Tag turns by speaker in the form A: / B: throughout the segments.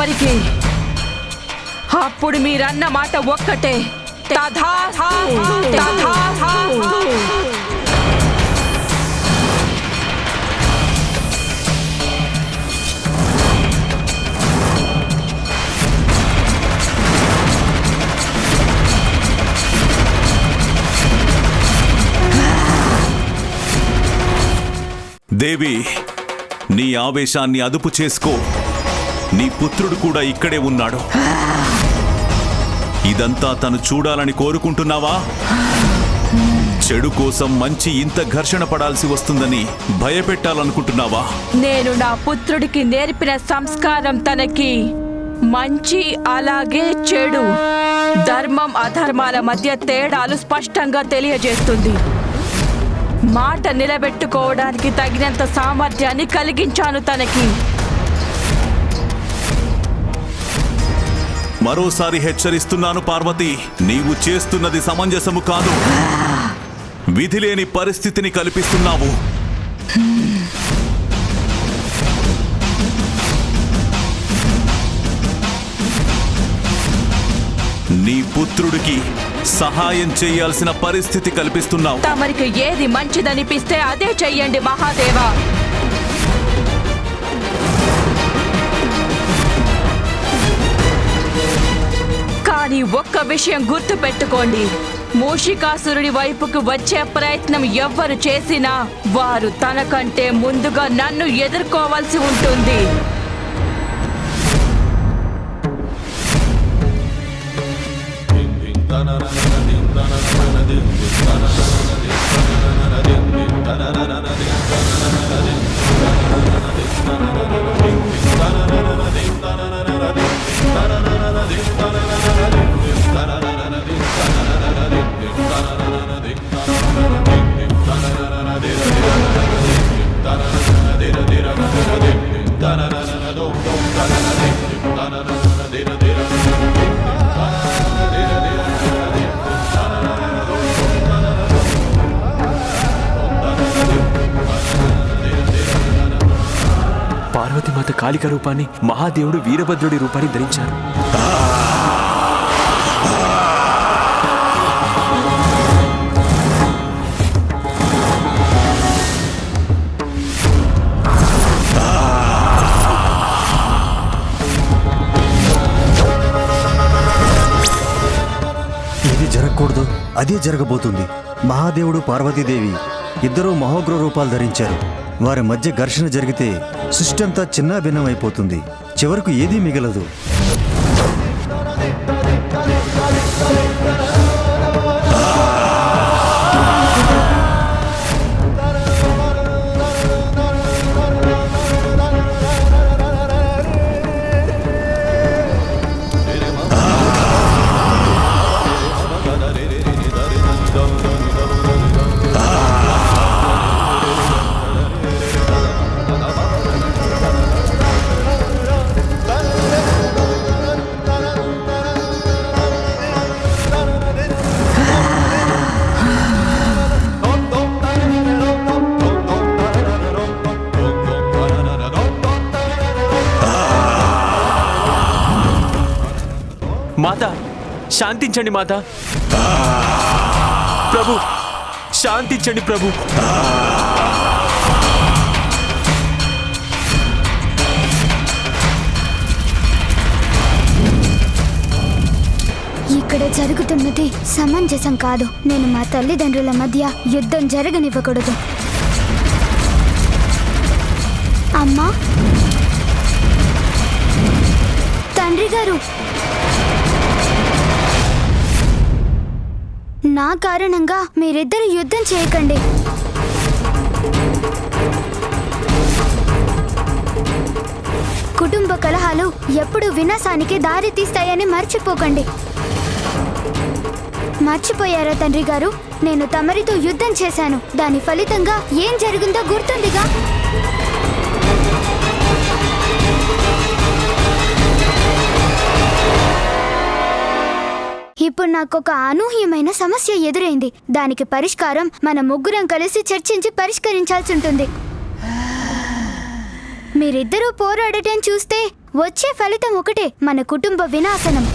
A: తమరికి. అప్పుడు మీరన్న మాట ఒక్కటే, తథాస్తు, తథాస్తు.
B: దేవి, నీ ఆవేశాన్ని అదుపు చేసుకో. నీ పుత్రుడు కూడా ఇక్కడే ఉన్నాడు. ఇదంతా తను చూడాలని కోరుకుంటున్నావా? చెడు కోసం మంచి ఇంత ఘర్షణ పడాల్సి వస్తుందని భయపెట్టాలనుకుంటున్నావా?
A: నేను నా పుత్రుడికి నేర్పిన సంస్కారం తనకి మంచి అలాగే చెడు, ధర్మం అధర్మాల మధ్య తేడాలు స్పష్టంగా తెలియజేస్తుంది. మాట నిలబెట్టుకోవడానికి తగినంత సామర్థ్యాన్ని కలిగించాను తనకి.
B: మరోసారి హెచ్చరిస్తున్నాను పార్వతి, నీవు చేస్తున్నది సమంజసము కాదు. విధిలేని పరిస్థితిని కల్పిస్తున్నావు. నీ పుత్రుడికి సహాయం చేయాల్సిన పరిస్థితి కల్పిస్తున్నావు.
A: తమరికి ఏది మంచిదనిపిస్తే అదే చెయ్యండి మహాదేవా. కానీ ఒక్క విషయం గుర్తు పెట్టుకోండి, మూషికాసురుడి వైపుకు వచ్చే ప్రయత్నం ఎవ్వరు చేసినా వారు తనకంటే ముందుగా నన్ను ఎదుర్కోవాల్సి ఉంటుంది.
C: పార్వతీమాత కాళిక రూపాన్ని, మహాదేవుడు వీరభద్రుడి రూపాన్ని ధరించారు.
D: ఏది జరగకూడదు అదే జరగబోతుంది. మహాదేవుడు పార్వతీదేవి ఇద్దరూ మహోగ్ర రూపాలు ధరించారు. వారి మధ్య ఘర్షణ జరిగితే సృష్టి అంతా చిన్నాభిన్నం అయిపోతుంది. చివరకు ఏదీ మిగలదు.
C: మాత, శాంతించండి మాత. ప్రభు, శాంతించండి ప్రభు.
E: ఇక్కడ జరుగుతున్నది సమంజసం కాదు. నేను మా తల్లిదండ్రుల మధ్య యుద్ధం జరగనివ్వకూడదు. అమ్మా, తండ్రి గారు, నా కారణంగా మీరిద్దరు యుద్ధం చేయకండి. కుటుంబ కలహాలు ఎప్పుడు వినాశానికి దారి తీస్తాయని మర్చిపోకండి. మర్చిపోయారా తండ్రి గారు? నేను తమరితో యుద్ధం చేశాను. దాని ఫలితంగా ఏం జరిగిందో గుర్తుందిగా. ఇప్పుడు నాకొక అనూహ్యమైన సమస్య ఎదురైంది. దానికి పరిష్కారం మన ముగ్గురం కలిసి చర్చించి పరిష్కరించాల్సి ఉంటుంది. మీరిద్దరూ పోరాడటం చూస్తే వచ్చే ఫలితం ఒకటే, మన కుటుంబ వినాశనం.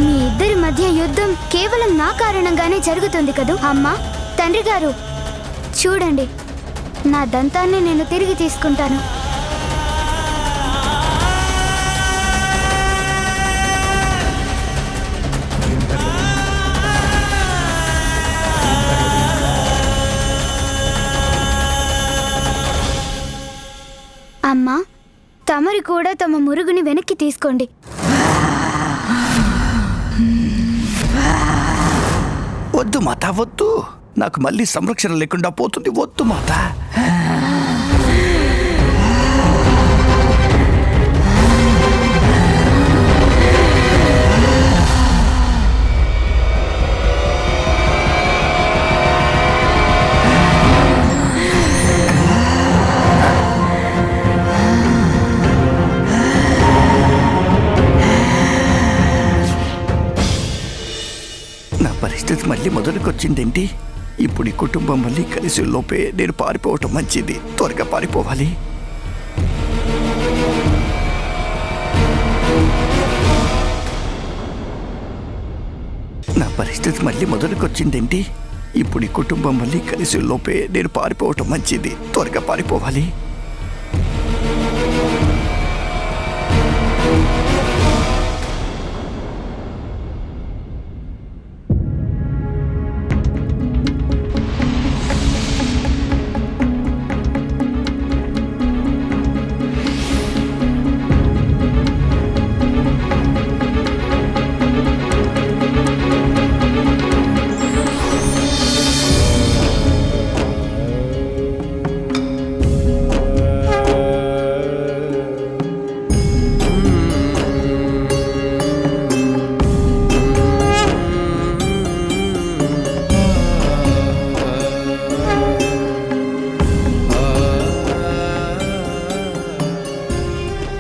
E: మీ ఇద్దరి మధ్య యుద్ధం కేవలం నా కారణంగానే జరుగుతుంది కదూ. అమ్మా, తండ్రి గారు, చూడండి, నా దంతాన్ని నేను తిరిగి తీసుకుంటాను. అమ్మా, తమరి కూడా తమ మురుగుని వెనక్కి తీసుకోండి.
F: వద్దు మాత, వద్దు. నాకు మళ్ళీ సంరక్షణ లేకుండా పోతుంది. వద్దు మాత. నా పరిస్థితి మళ్ళీ మొదలుకొచ్చిందేంటి? ఇప్పుడు ఈ కుటుంబం మళ్ళీ కలిసి లోపే నేను పారిపోవటం మంచిది. త్వరగా పారిపోవాలి. నా పరిస్థితి మళ్ళీ మొదలుకొచ్చిందేంటి? ఇప్పుడు ఈ కుటుంబం మళ్ళీ కలిసి లోపే నేను పారిపోవటం మంచిది. త్వరగా పారిపోవాలి.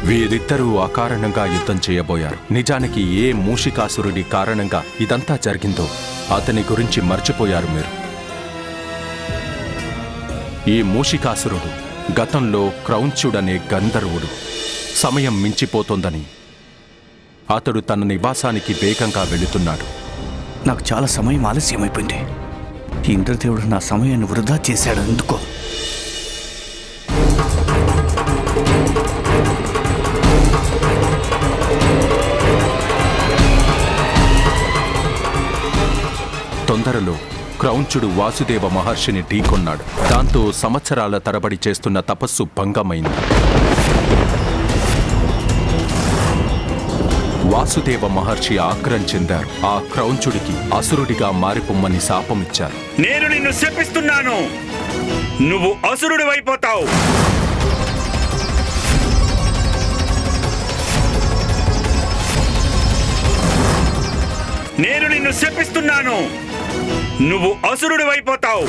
C: వీరిద్దరూ అకారణంగా యుద్ధం చేయబోయారు. నిజానికి ఏ మూషికాసురుడి కారణంగా ఇదంతా జరిగిందో అతని గురించి మర్చిపోయారు మీరు. ఈ మూషికాసురుడు గతంలో క్రౌంచుడనే గంధర్వుడు. సమయం మించిపోతోందని అతడు తన నివాసానికి వేగంగా వెళుతున్నాడు.
F: నాకు చాలా సమయం ఆలస్యమైపోయింది. ఇంద్రదేవుడు నా సమయాన్ని వృధా చేశాడు. ఎందుకో
C: తొందరలో క్రౌంచుడు వాసుదేవ మహర్షిని ఢీకొన్నాడు. దాంతో సంవత్సరాల తరబడి చేస్తున్న తపస్సు భంగమైంది. వాసుదేవ మహర్షి ఆగ్రహం చెందారు. ఆ క్రౌంచుడికి అసురుడిగా మారిపోమ్మని శాపమిచ్చారు.
G: నేను నిన్ను శపిస్తున్నాను. నువ్వు అసురుడివైపోతావు. నేను నిన్ను శపిస్తున్నాను. నువ్వు అసురుడివైపోతావు.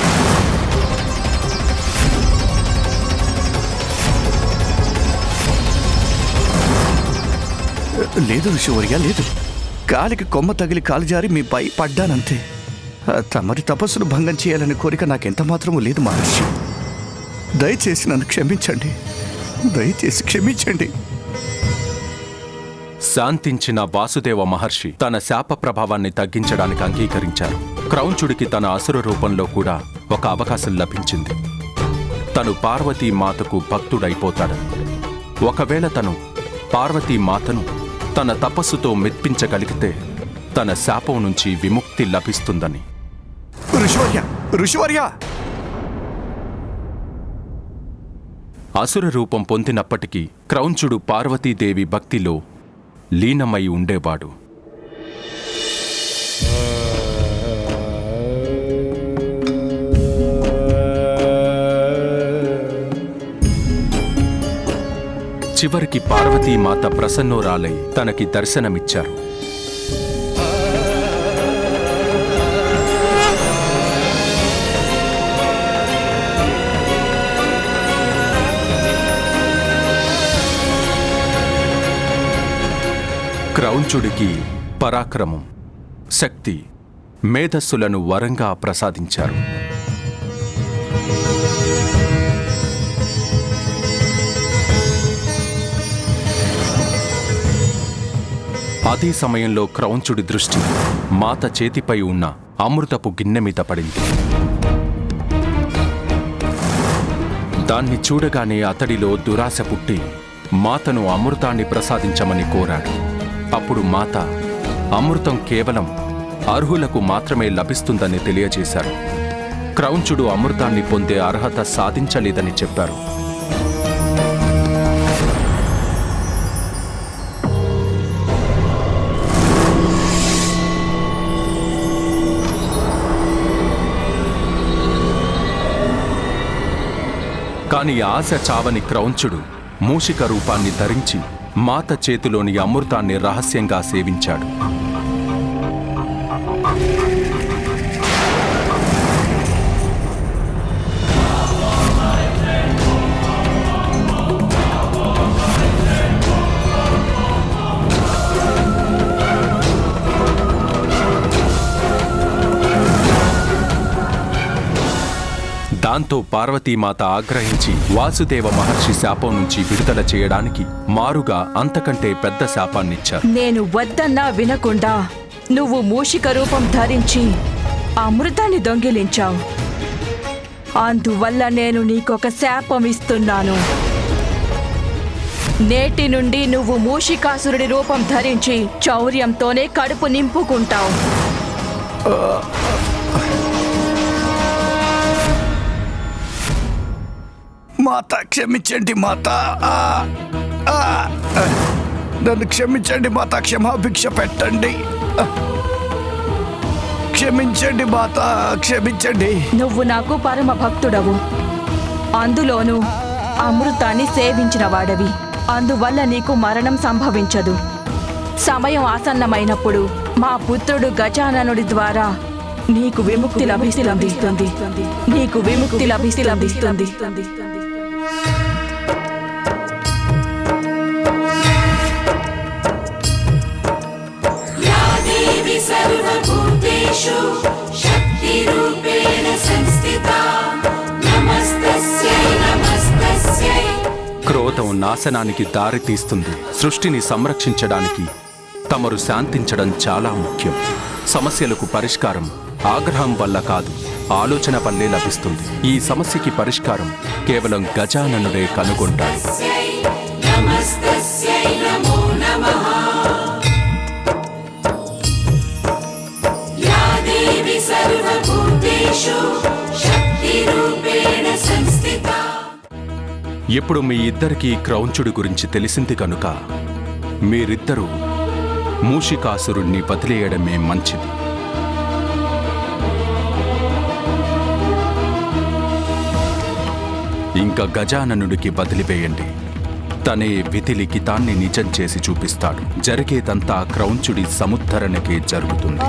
F: లేదు ఋషివర్య, లేదు. కాలికి కొమ్మ తగిలి కాలు జారి మీపై పడ్డానంతే. తమరి తపస్సును భంగం చేయాలనే కోరిక నాకెంత మాత్రమూ లేదు మహర్షి. దయచేసి నన్ను క్షమించండి. దయచేసి క్షమించండి.
C: శాంతించిన వాసుదేవ మహర్షి తన శాప ప్రభావాన్ని తగ్గించడానికి అంగీకరించారు. క్రౌంచుడికి తన అసుర రూపంలో కూడా ఒక అవకాశం లభించింది. తను పార్వతీమాతకు భక్తుడైపోతాడు. ఒకవేళ తను పార్వతీమాతను తన తపస్సుతో మెప్పించగలిగితే తన శాపం నుంచి విముక్తి లభిస్తుందని.
F: ఋషివర్య, ఋషివర్య!
C: అసుర రూపం పొందినప్పటికీ క్రౌంచుడు పార్వతీదేవి భక్తిలో లీనమై ఉండేవాడు. చివరికి పార్వతీమాత ప్రసన్నోరాలై తనకి దర్శనమిచ్చారు. క్రౌంచుడికి పరాక్రమం, శక్తి, మేధస్సులను వరంగా ప్రసాదించారు. అదే సమయంలో క్రౌంచుడి దృష్టి మాత చేతిపై ఉన్న అమృతపు గిన్నె మీద పడింది. దాన్ని చూడగానే అతడిలో దురాశ పుట్టి మాతను అమృతాన్ని ప్రసాదించమని కోరాడు. అప్పుడు మాత అమృతం కేవలం అర్హులకు మాత్రమే లభిస్తుందని తెలియజేశారు. క్రౌంచుడు అమృతాన్ని పొందే అర్హత సాధించలేదని చెప్పారు. కాని ఆశ చావని క్రౌంచుడు మూషిక రూపాన్ని ధరించి మాత చేతిలోని అమృతాన్ని రహస్యంగా సేవించాడు. దాంతో పార్వతీమాత ఆగ్రహించి వాసుదేవ మహర్షి శాపం నుంచి విడుదల చేయడానికి మారుగా అంతకంటే పెద్ద శాపాన్నిచ్చారు.
A: నేను వద్దన్నా వినకుండా నువ్వు మూషిక రూపం ధరించి అమృతాన్ని దొంగిలించావు. అందువల్ల నేను నీకొక శాపం ఇస్తున్నాను. నేటి నుండి నువ్వు మూషికాసురుడి రూపం ధరించి చౌర్యంతోనే కడుపు నింపుకుంటావు.
F: మాత క్షమించండి మాత. నన్ను క్షమించండి మాత, క్షమాభిక్ష పెట్టండి. క్షమించండి మాత, క్షమించండి.
A: నువ్వు నాకు పరమ భక్తుడవు, అందులోనూ అమృతాన్ని సేవించిన వాడవి. అందువల్ల నీకు మరణం సంభవించదు. సమయం ఆసన్నమైనప్పుడు మా పుత్రుడు గజాననుడి ద్వారా నీకు విముక్తి లభిస్తుంది. నీకు విముక్తి లభిస్తుంది.
C: క్రోధం నాశనానికి దారి తీస్తుంది. సృష్టిని సంరక్షించడానికి తమరు శాంతించడం చాలా ముఖ్యం. సమస్యలకు పరిష్కారం ఆగ్రహం వల్ల కాదు, ఆలోచన వల్లే లభిస్తుంది. ఈ సమస్యకి పరిష్కారం కేవలం గజాననుడే కనుగొంటాడు. ఇప్పుడు మీ ఇద్దరికీ క్రౌంచుడి గురించి తెలిసింది కనుక మీరిద్దరూ మూషికాసురుణ్ణి వదిలేయడమే మంచిది. ఇంకా గజాననుడికి వదిలివేయండి. తనే విధి లిఖితాన్ని నిజం చేసి చూపిస్తాడు. జరిగేదంతా క్రౌంచుడి సముద్ధరణకే జరుగుతుంది.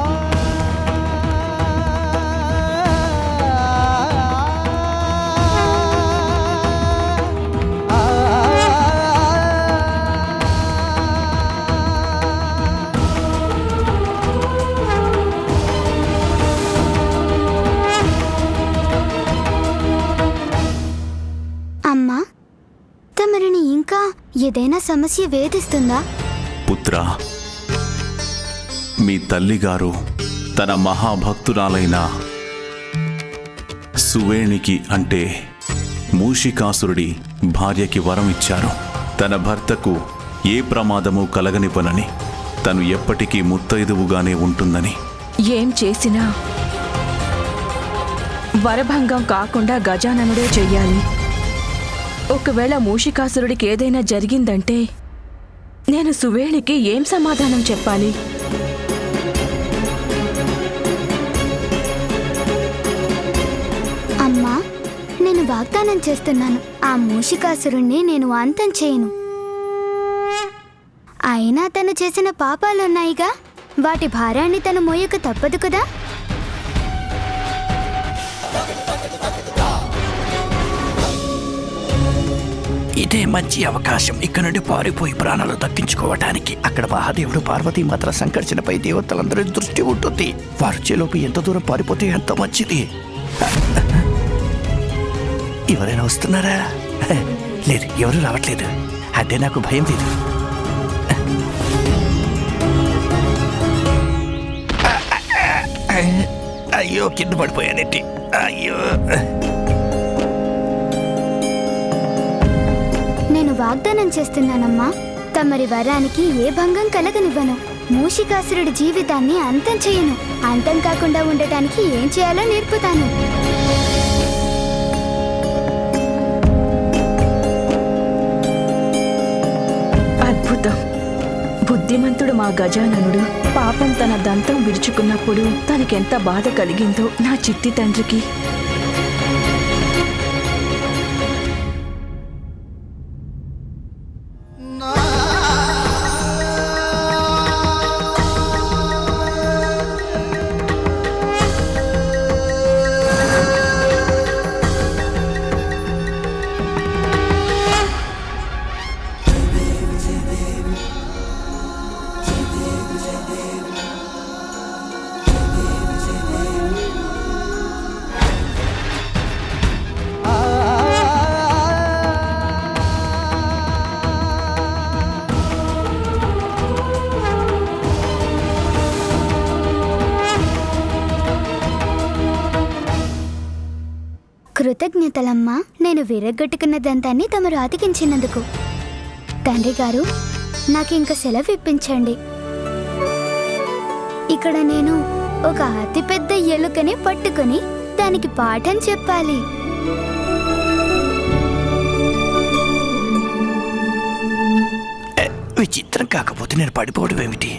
E: అమ్మా, తమరిని ఇంకా ఏదైనా సమస్య వేధిస్తుందా?
B: పుత్రా, మీ తల్లిగారు తన మహాభక్తురాలైన సువేణికి అంటే మూషికాసురుడి భార్యకి వరం ఇచ్చారు. తన భర్తకు ఏ ప్రమాదము కలగనివ్వనని, తను ఎప్పటికీ ముత్తైదువుగానే ఉంటుందని.
A: ఏం చేసినా వరభంగం కాకుండా గజాననుడే చెయ్యాలి. ఒకవేళ మూషికాసురుడికి ఏదైనా జరిగిందంటే నేను సువేణికి ఏం సమాధానం చెప్పాలి?
E: అమ్మా, నేను వాగ్దానం చేస్తున్నాను, ఆ మూషికాసురుణ్ణి నేను అంతం చేయను. అయినా తను చేసిన పాపాలున్నాయిగా, వాటి భారాన్ని తను మోయక తప్పదు కదా.
F: ఇదే మంచి అవకాశం ఇక్కడ నుండి పారిపోయి ప్రాణాలు దక్కించుకోవటానికి. అక్కడ మహాదేవుడు పార్వతీమాతల సంకర్షణపై దేవతలందరి దృష్టి ఉంటుంది. వారు చేలోపు ఎంత దూరం పారిపోతే ఎంత మంచిది. ఎవరైనా వస్తున్నారా? లేదు, ఎవరు రావట్లేదు. అంటే నాకు భయం లేదు. అయ్యో కింద పడిపోయానేంటి? అయ్యో.
E: నేను వాగ్దానం చేస్తున్నానమ్మా, తమరి వరానికి ఏ భంగం కలగనివ్వను. మూషికాసురుడి జీవితాన్ని అంతం చేయను. అంతం కాకుండా ఉండటానికి ఏం చేయాలో నేర్పుతాను.
A: అద్భుతం. బుద్ధిమంతుడు మా గజాననుడు. పాపం తన దంతం విరుచుకున్నప్పుడు తనకెంత బాధ కలిగిందో నా చిట్టి తండ్రికి.
E: కృతజ్ఞతలమ్మా, నేను విరగ్గొట్టుకున్న దంతాన్ని తమరు అతికించినందుకు. తండ్రి గారు, నాకింక సెలవు ఇప్పించండి. ఇక్కడ నేను ఒక అతిపెద్ద ఎలుకని పట్టుకొని దానికి పాఠం చెప్పాలి.
F: విచిత్రం కాకపోతే నేను పడిపోవడం ఏమిటి?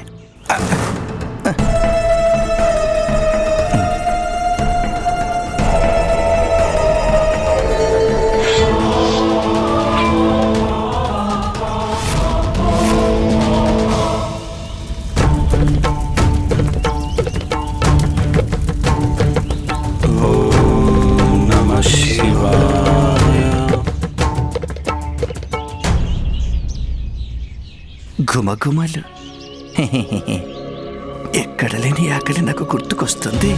F: ఘుమఘుమలు. ఎక్కడ లేని ఆకలి నాకు గుర్తుకొస్తుంది.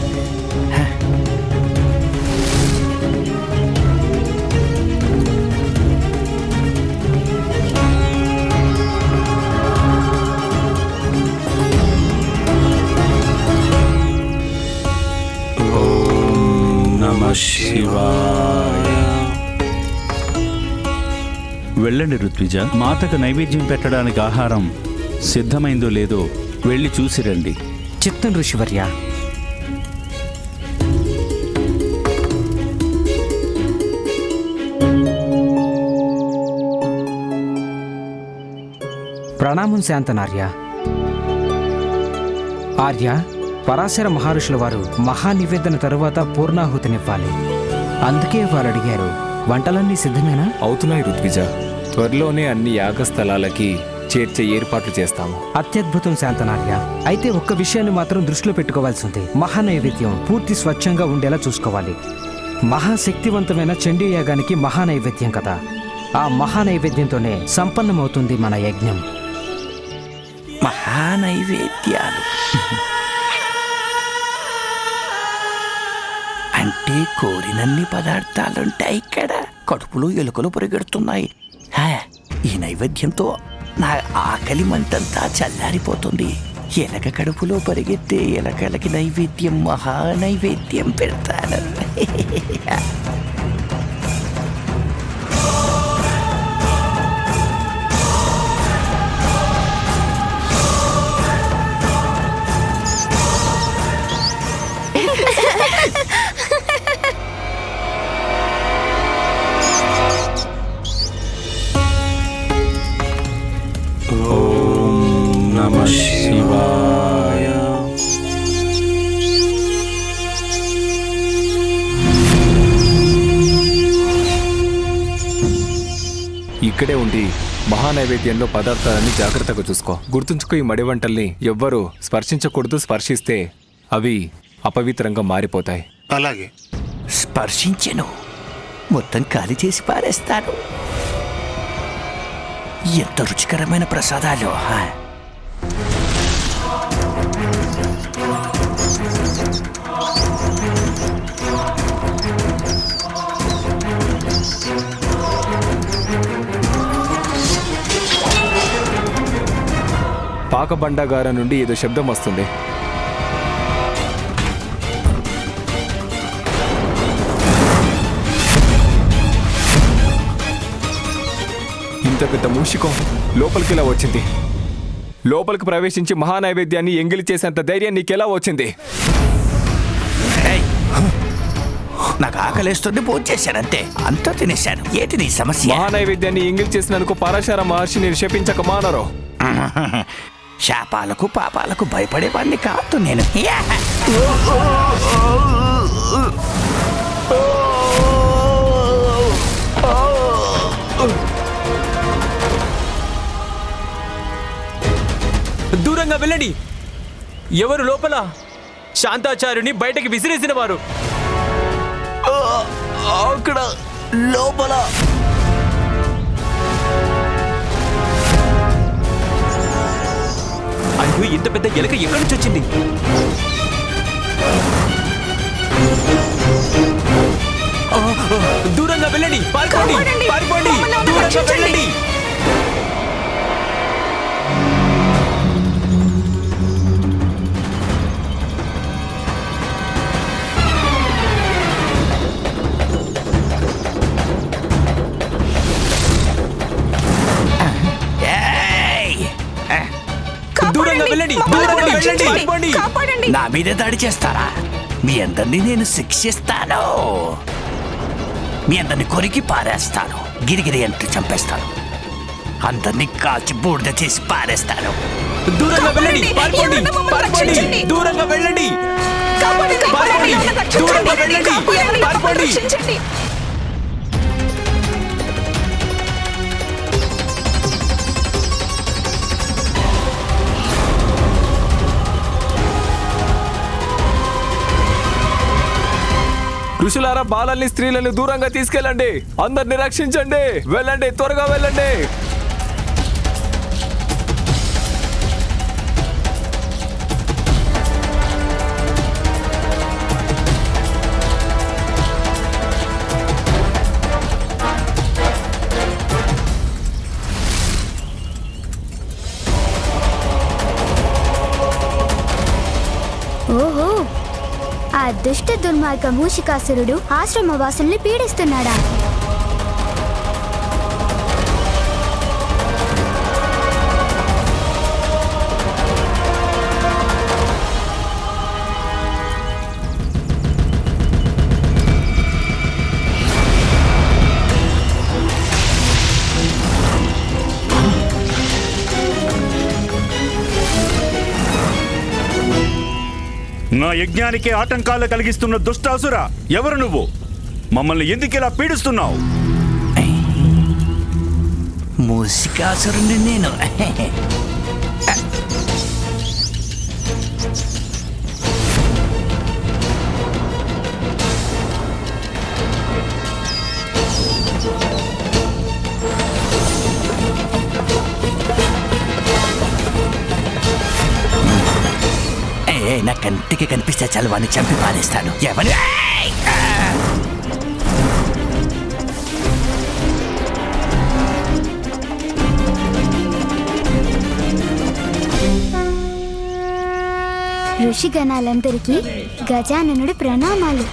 H: వెళ్ళండి ఋత్విజ, మాతకు నైవేద్యం పెట్టడానికి ఆహారం సిద్ధమైందో లేదో వెళ్ళి చూసిరండి.
I: చిత్తం ఋషివర్య. ప్రణామం శాంతనార్య. ఆర్య, పరాశర మహర్షుల వారు మహానివేదన తరువాత పూర్ణాహుతినివ్వాలి. అందుకే వారు అడిగారు, వంటలన్నీ సిద్ధమేనా?
J: అవుతున్నాయి ఋత్విజ. త్వరలోనే అన్ని యాగస్థలాలకి చేర్చే ఏర్పాట్లు చేస్తాము.
I: అత్యద్భుతం శాంతనార్య. అయితే ఒక్క విషయాన్ని మాత్రం దృష్టిలో పెట్టుకోవాల్సి ఉంది. మహానైవేద్యం పూర్తి స్వచ్ఛంగా ఉండేలా చూసుకోవాలి. మహాశక్తివంతమైన చండీ యాగానికి మహానైవేద్యం కదా. ఆ మహానైవేద్యంతోనే సంపన్నమవుతుంది మన యజ్ఞం.
F: మహానైవేద్యాలు అంటే కోరినన్ని పదార్థాలుంటాయి ఇక్కడ. కడుపులో ఎలుకలు పరిగెడుతున్నాయి. ఈ నైవేద్యంతో నా ఆకలి మంటంతా చల్లారిపోతుంది. ఎలక కడుపులో పరిగెత్తే ఎలకలకి నైవేద్యం, మహానైవేద్యం పెడతాను.
J: ఇక్కడే ఉండి మహానైవేద్యంలో పదార్థాలని జాగ్రత్తగా చూసుకో. గుర్తుంచుకో, ఈ మడి వంటల్ని ఎవ్వరూ స్పర్శించకూడదు. స్పర్శిస్తే అవి అపవిత్రంగా మారిపోతాయి.
F: అలాగే. స్పర్శించెను, మొత్తం ఖాళీ చేసి పారేస్తాను. ఎంత రుచికరమైన ప్రసాదాలు.
J: పాకబండాగారం నుండి ఏదో శబ్దం వస్తుంది. ఇంత పెద్ద మూషికం లోపలికి ఎలా వచ్చింది? లోపలికి ప్రవేశించి మహానైవేద్యాన్ని ఎంగిలి చేసేంత ధైర్యం నీకెలా వచ్చింది?
F: ఏయ్, నాకు ఆకలేస్తుంది, పూజ చేశానంతే, అంతా తినేశాను. ఏంటి నీ సమస్య?
J: మహానైవేద్యాన్ని ఎంగిలి చేసినందుకు పరాశర మహర్షిని శపించక మానరు.
F: శాపాలకు పాపాలకు భయపడేవాడిని కాదు నేను.
K: దూరంగా వెళ్ళండి. ఎవరు లోపల? శాంతాచార్యుని బయటకి విసిరేసిన వారు.
F: అక్కడ లోపల
K: అయ్యో, ఇంత పెద్ద ఎలుక ఎక్కడి నుంచి వచ్చింది? దూరంగా వెళ్ళండి, పారిపోండి, పారిపోండి, దూరంగా వెళ్ళండి. దూరంగా వెళ్ళండి, దూరంగా వెళ్ళండి, పారిపోండి.
F: నా మీదే దాడి చేస్తారా? మీ అందరినీ నేను శిక్షిస్తాను. మీ అందరిని కొరికి పారేస్తాను. గిరిగిరి అంటూ చంపేస్తాను. అందరినీ కాల్చి బూడిద చేసి పారేస్తాను.
K: దూరంగా వెళ్ళండి, పారిపోండి, పారిపోండి, దూరంగా వెళ్ళండి, పారిపోండి, దూరంగా వెళ్ళండి, పారిపోండి.
J: ఋషులారా, బాలల్ని స్త్రీలను దూరంగా తీసుకెళ్ళండి. అందరిని రక్షించండి. వెళ్ళండి, త్వరగా వెళ్ళండి.
E: ఓహో, ఆ దుష్ట దుర్మార్గ మూషికాసురుడు ఆశ్రమవాసుల్ని పీడిస్తున్నాడా?
G: నా యజ్ఞానికి ఆటంకాలు కలిగిస్తున్న దుష్టాసుర, ఎవరు నువ్వు? మమ్మల్ని ఎందుకు ఇలా పీడిస్తున్నావు?
F: మూషికాసురుని నేను. నా కంటికి కనిపిస్తే చాలు వాడిని చంపి పారేస్తాను. ఎవరు?
E: ఋషిగణాలందరికీ గజాననుడి ప్రణామాలు.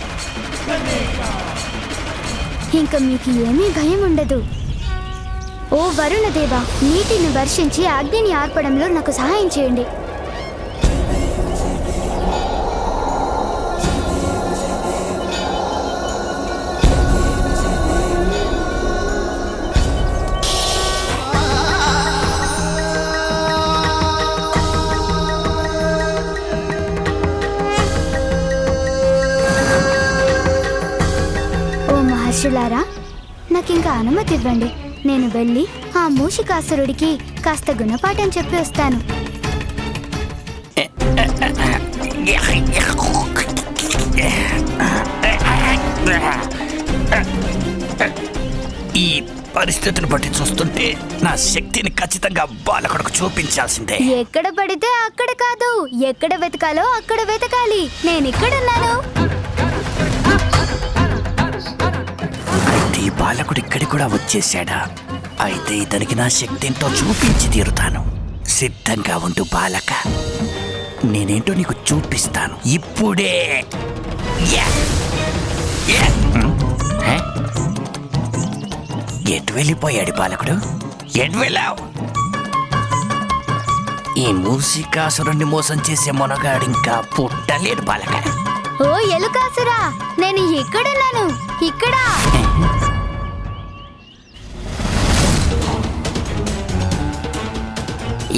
E: ఇంకా మీకు ఏమీ భయం ఉండదు. ఓ వరుణదేవ, నీటిని వర్షించి అగ్నిని ఆర్పడంలో నాకు సహాయం చేయండి. మహర్షులారా, నాకింకా అనుమతి ఇవ్వండి. నేను వెళ్ళి ఆ మూషికాసురుడికి కాస్త గుణపాఠం చెప్పి వస్తాను.
F: ఈ పరిస్థితిని బట్టి చూస్తుంటే నా శక్తిని ఖచ్చితంగా బాలకుడికి చూపించాల్సిందే.
E: ఎక్కడ పడితే అక్కడ కాదు, ఎక్కడ వెతకాలో అక్కడ వెతకాలి. నేను ఇక్కడున్నాను.
F: అయితే ఈ బాలకుడు ఇక్కడికి కూడా వచ్చేసాడా? అయితే ఇతనికి నా శక్తితో చూపించి తీరుతాను. సిద్ధంగా ఉండు బాలక, నేనేంటో నీకు చూపిస్తాను ఇప్పుడే. ఎటు వెళ్ళిపోయాడు బాలకుడు?
L: ఎటు వెళ్ళావు? ఈ మూసికాసురుణ్ణి మోసం చేసే మొనగాడింకా పుట్టలేడు బాలక.
E: ఓ ఎలుకాసురా, నేను ఇక్కడున్నాను, ఇక్కడ.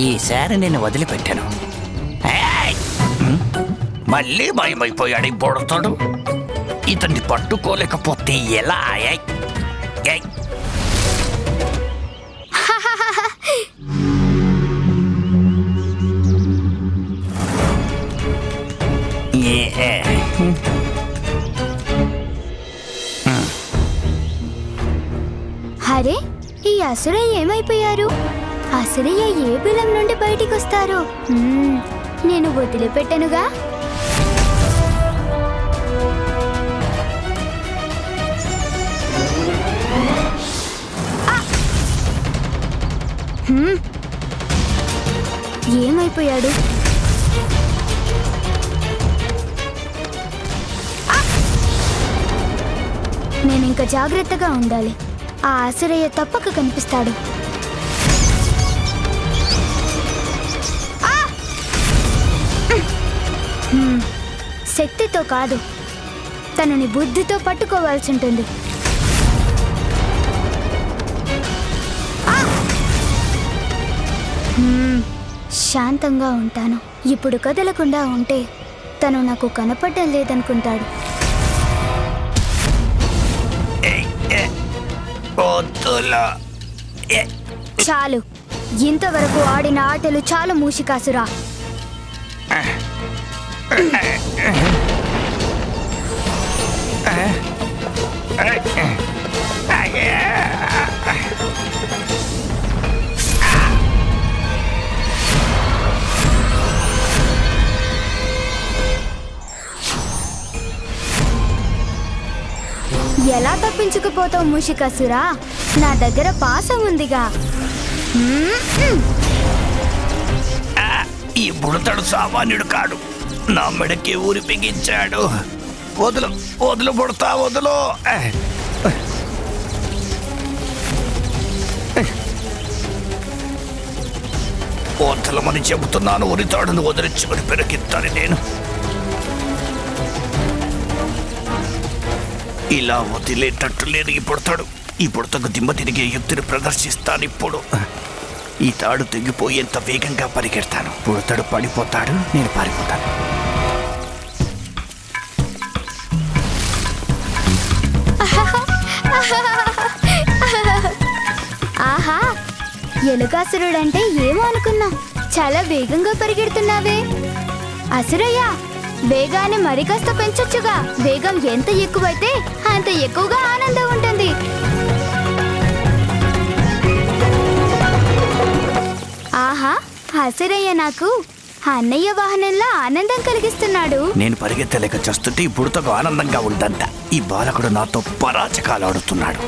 L: ఈసారి నేను వదిలిపెట్టాను. ఏయ్! మళ్ళీ భయమైపోయాడు ఈ బుడతడు. ఇతన్ని పట్టుకోలేకపోతే ఎలా? ఏయ్! ఏయ్!
E: అరే, ఈ అసురయ్య ఏమైపోయారు? అసురయ్య ఏ బిలం నుండి బయటికి వస్తారు? నేను వదిలిపెట్టనుగా. ఏమైపోయాడు? నేను ఇంకా జాగ్రత్తగా ఉండాలి. ఆ అసురయ్య తప్పక కనిపిస్తాడు. శక్తితో కాదు, తనని బుద్ధితో పట్టుకోవాల్సి ఉంటుంది. శాంతంగా ఉంటాను. ఇప్పుడు కదలకుండా ఉంటే తను నాకు కనపడడం లేదనుకుంటాడు. చాలు, ఇంతవరకు ఆడిన ఆటలు చాలు మూషికాసురా. ఎలా తప్పించుకుపోతావు మూషికాసురా? నా దగ్గర పాసం ఉందిగా.
L: ఈ బుడతడు సామాన్యుడు కాడు. నా మెడకి ఊరి బిగించాడు. వదులు వదులు బుడతా, వదులు. వదలమని చెబుతున్నాను. ఉరితాడును వదిలించుకొని పెరిగిస్తాను నేను. ఇలా వదిలేటట్టు లేదు ఈ బుడతాడు. ఈ బుడతకు దిమ్మ తిరిగే యుక్తిని ప్రదర్శిస్తాను ఇప్పుడు. ఈ తాడు తెగిపోయేంత వేగంగా పరిగెడతాను. బుడతడు పడిపోతాడు, నేను పారిపోతాను.
E: ఆహా, ఎలుకాసురుడంటే ఏమో అనుకున్నా. చాలా వేగంగా పరిగెడుతున్నావే అసురయ్య. వేగాన్ని మరి కాస్త పెంచొచ్చుగా. వేగం ఎంత ఎక్కువైతే అంత ఎక్కువగా ఆనందం ఉంటుంది. ఆహా, అసురయ్య నాకు అన్నయ్య వాహనంలో ఆనందం కలిగిస్తున్నాడు.
L: నేను పరిగెత్తలేక చేస్తుంటే ఈ బుడతకు ఆనందంగా ఉందంట. ఈ బాలకుడు నాతో పరాచకాలు ఆడుతున్నాడు.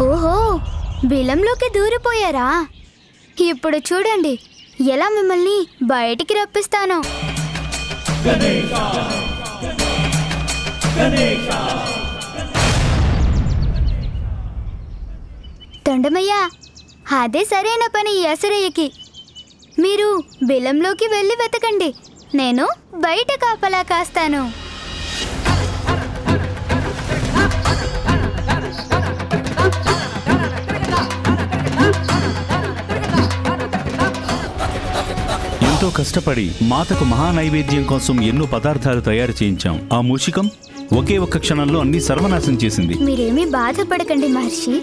E: ఓహో, బిలంలోకి దూరిపోయారా? ఇప్పుడు చూడండి ఎలా మిమ్మల్ని బయటికి రప్పిస్తాను. తొండమయ్యా, అదే సరైన పని ఈ అసురయ్యకి. మీరు బిలంలోకి వెళ్ళి వెతకండి, నేను బయట కాపలా కాస్తాను.
H: ఎంతో కష్టపడి మాతకు మహానైవేద్యం కోసం ఎన్నో పదార్థాలు తయారు చేయించాం. ఆ మూషికం ఒకే ఒక్క క్షణంలో అన్ని సర్వనాశనం చేసింది.
E: మీరేమీ బాధపడకండి మహర్షి.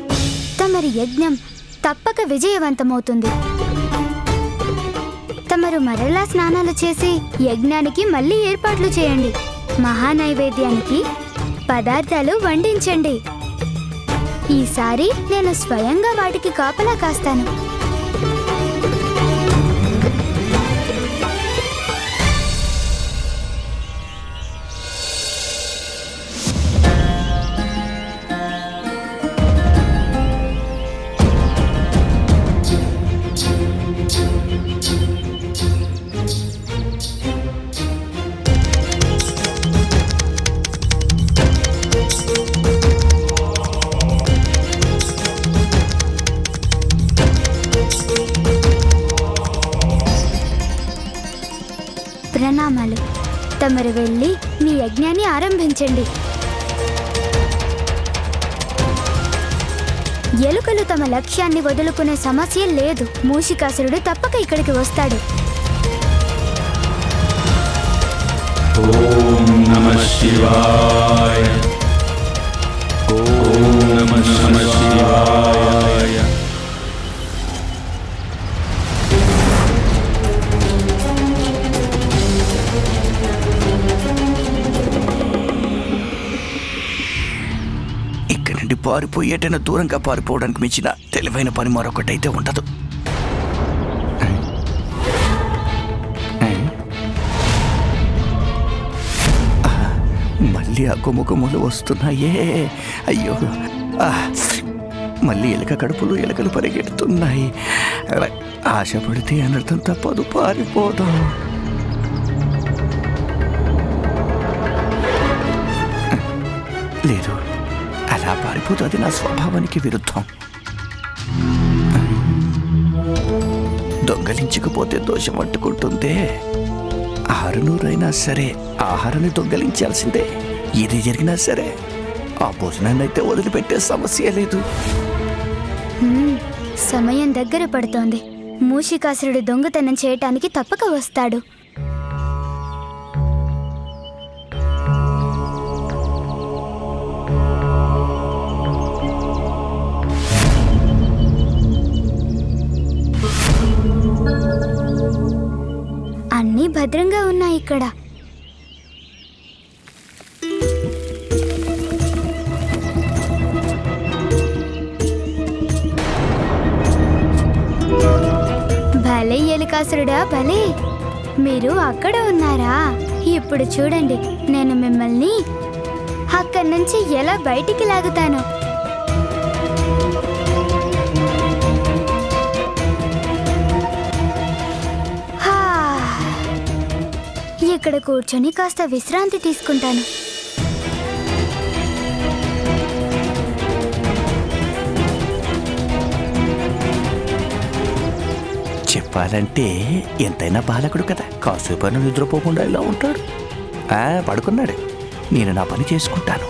E: తమరి యజ్ఞం తప్పక విజయవంతమవుతుంది. తమరు మరలా స్నానాలు చేసి యజ్ఞానికి మళ్ళీ ఏర్పాట్లు చేయండి. మహానైవేద్యానికి పదార్థాలు వండించండి. ఈసారి నేను స్వయంగా వాటికి కాపలా కాస్తాను. తమరు వెళ్ళి మీ యజ్ఞాన్ని ఆరంభించండి. ఎలుకలు తమ లక్ష్యాన్ని వదులుకునే సమస్య లేదు. మూషికాసురుడు తప్పక ఇక్కడికి వస్తాడు.
H: ఓం నమః శివాయ. ఓం నమః శివాయ.
L: ఇక్కడి నుండి పారిపోయేటైనా దూరంగా పారిపోవడానికి మించిన తెలివైన పని మరొకటైతే ఉండదు. మళ్ళీ ఆ గుమగుమలు వస్తున్నాయే. అయ్యో, మళ్ళీ ఎలుక కడుపులో ఎలుకలు పరిగెడుతున్నాయి. ఆశపడితే అనర్థం తప్పదు, పారిపోదాం. లేదు, అలా పారిపోతుంది నా స్వభావానికి విరుద్ధం. దొంగలించకపోతే దోషం అంటుకుంటుందే. 600 సరే, ఆహారాన్ని దొంగలించాల్సిందే. ఏది జరిగినా సరే ఆ భోజనాన్ని అయితే వదిలిపెట్టే సమస్య లేదు.
E: సమయం దగ్గర పడుతోంది. మూషికాసురుడు దొంగతనం చేయటానికి తప్పక వస్తాడు. అన్నీ భద్రంగా ఉన్నాయి ఇక్కడ. భలే ఎలుకాసురుడా, భలే! మీరు అక్కడ ఉన్నారా? ఇప్పుడు చూడండి, నేను మిమ్మల్ని అక్కడి నుంచి ఎలా బయటికి లాగుతాను. ఇక్కడ కూర్చొని కాస్త విశ్రాంతి తీసుకుంటాను.
L: చెప్పాలంటే ఎంతైనా బాలకుడు కదా, కాసేపైనా నిద్రపోకుండా ఇలా ఉంటాడు. పడుకున్నాడు. నేను నా పని చేసుకుంటాను.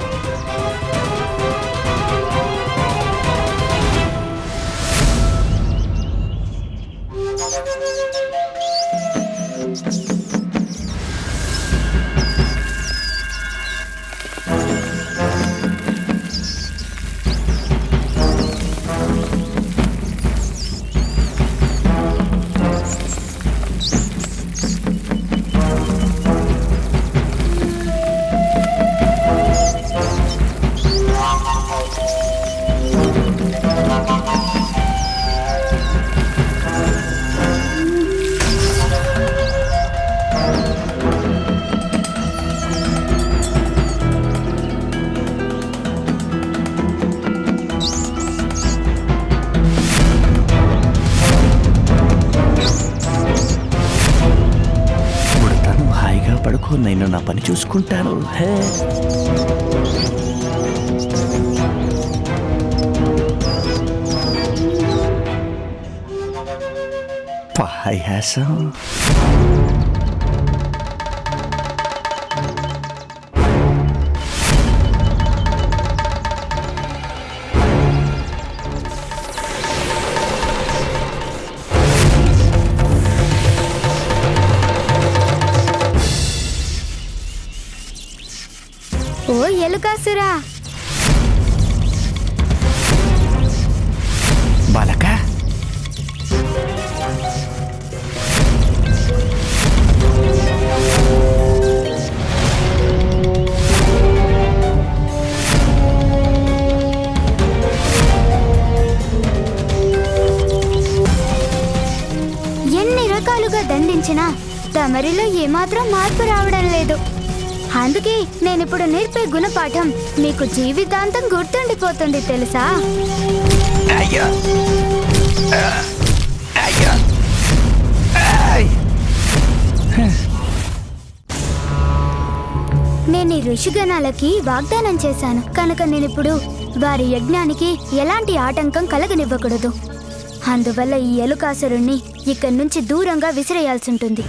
L: పడుకో, నేను నా పని చూసుకుంటాను. పాయాసం.
E: ఓ ఎలుకాసురా,
L: బాలక,
E: ఎన్ని రకాలుగా దండించినా తమరిలో ఏమాత్రం మార్పు రావడం లేదు. అందుకే నేనిప్పుడు నేర్పే గుణపాఠం మీకు జీవితాంతం గుర్తుండిపోతుంది, తెలుసా?
L: అయ్యా,
E: నేను ఈ ఋషిగణాలకి వాగ్దానం చేశాను కనుక నేనిప్పుడు వారి యజ్ఞానికి ఎలాంటి ఆటంకం కలగనివ్వకూడదు. అందువల్ల ఈ ఎలుకాసురుణ్ణి ఇక్కడి నుంచి దూరంగా విసిరేయాల్సి ఉంటుంది.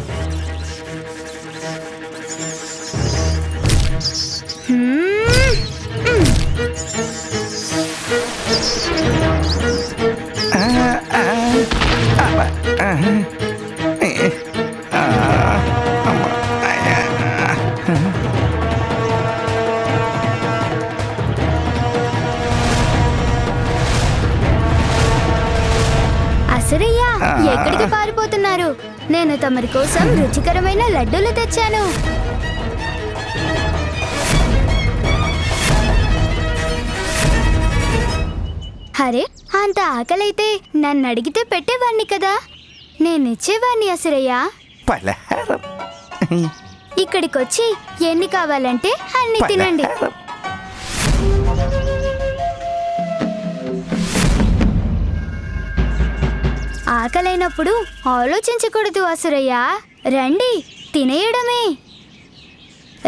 E: ఎక్కడికి పారిపోతున్నారు? నేను తమరి కోసం రుచికరమైన లడ్డూలు తెచ్చాను. అరే, అంత ఆకలైతే నన్ను అడిగితే పెట్టేవాణ్ణి కదా. నేనిచ్చేవాణ్ణి అసురయ్య.
L: పలహారం.
E: ఇక్కడికొచ్చి ఎన్ని కావాలంటే అన్ని తినండి. ఆకలైనప్పుడు ఆలోచించకూడదు అసురయ్య. రండి, తినేయడమే.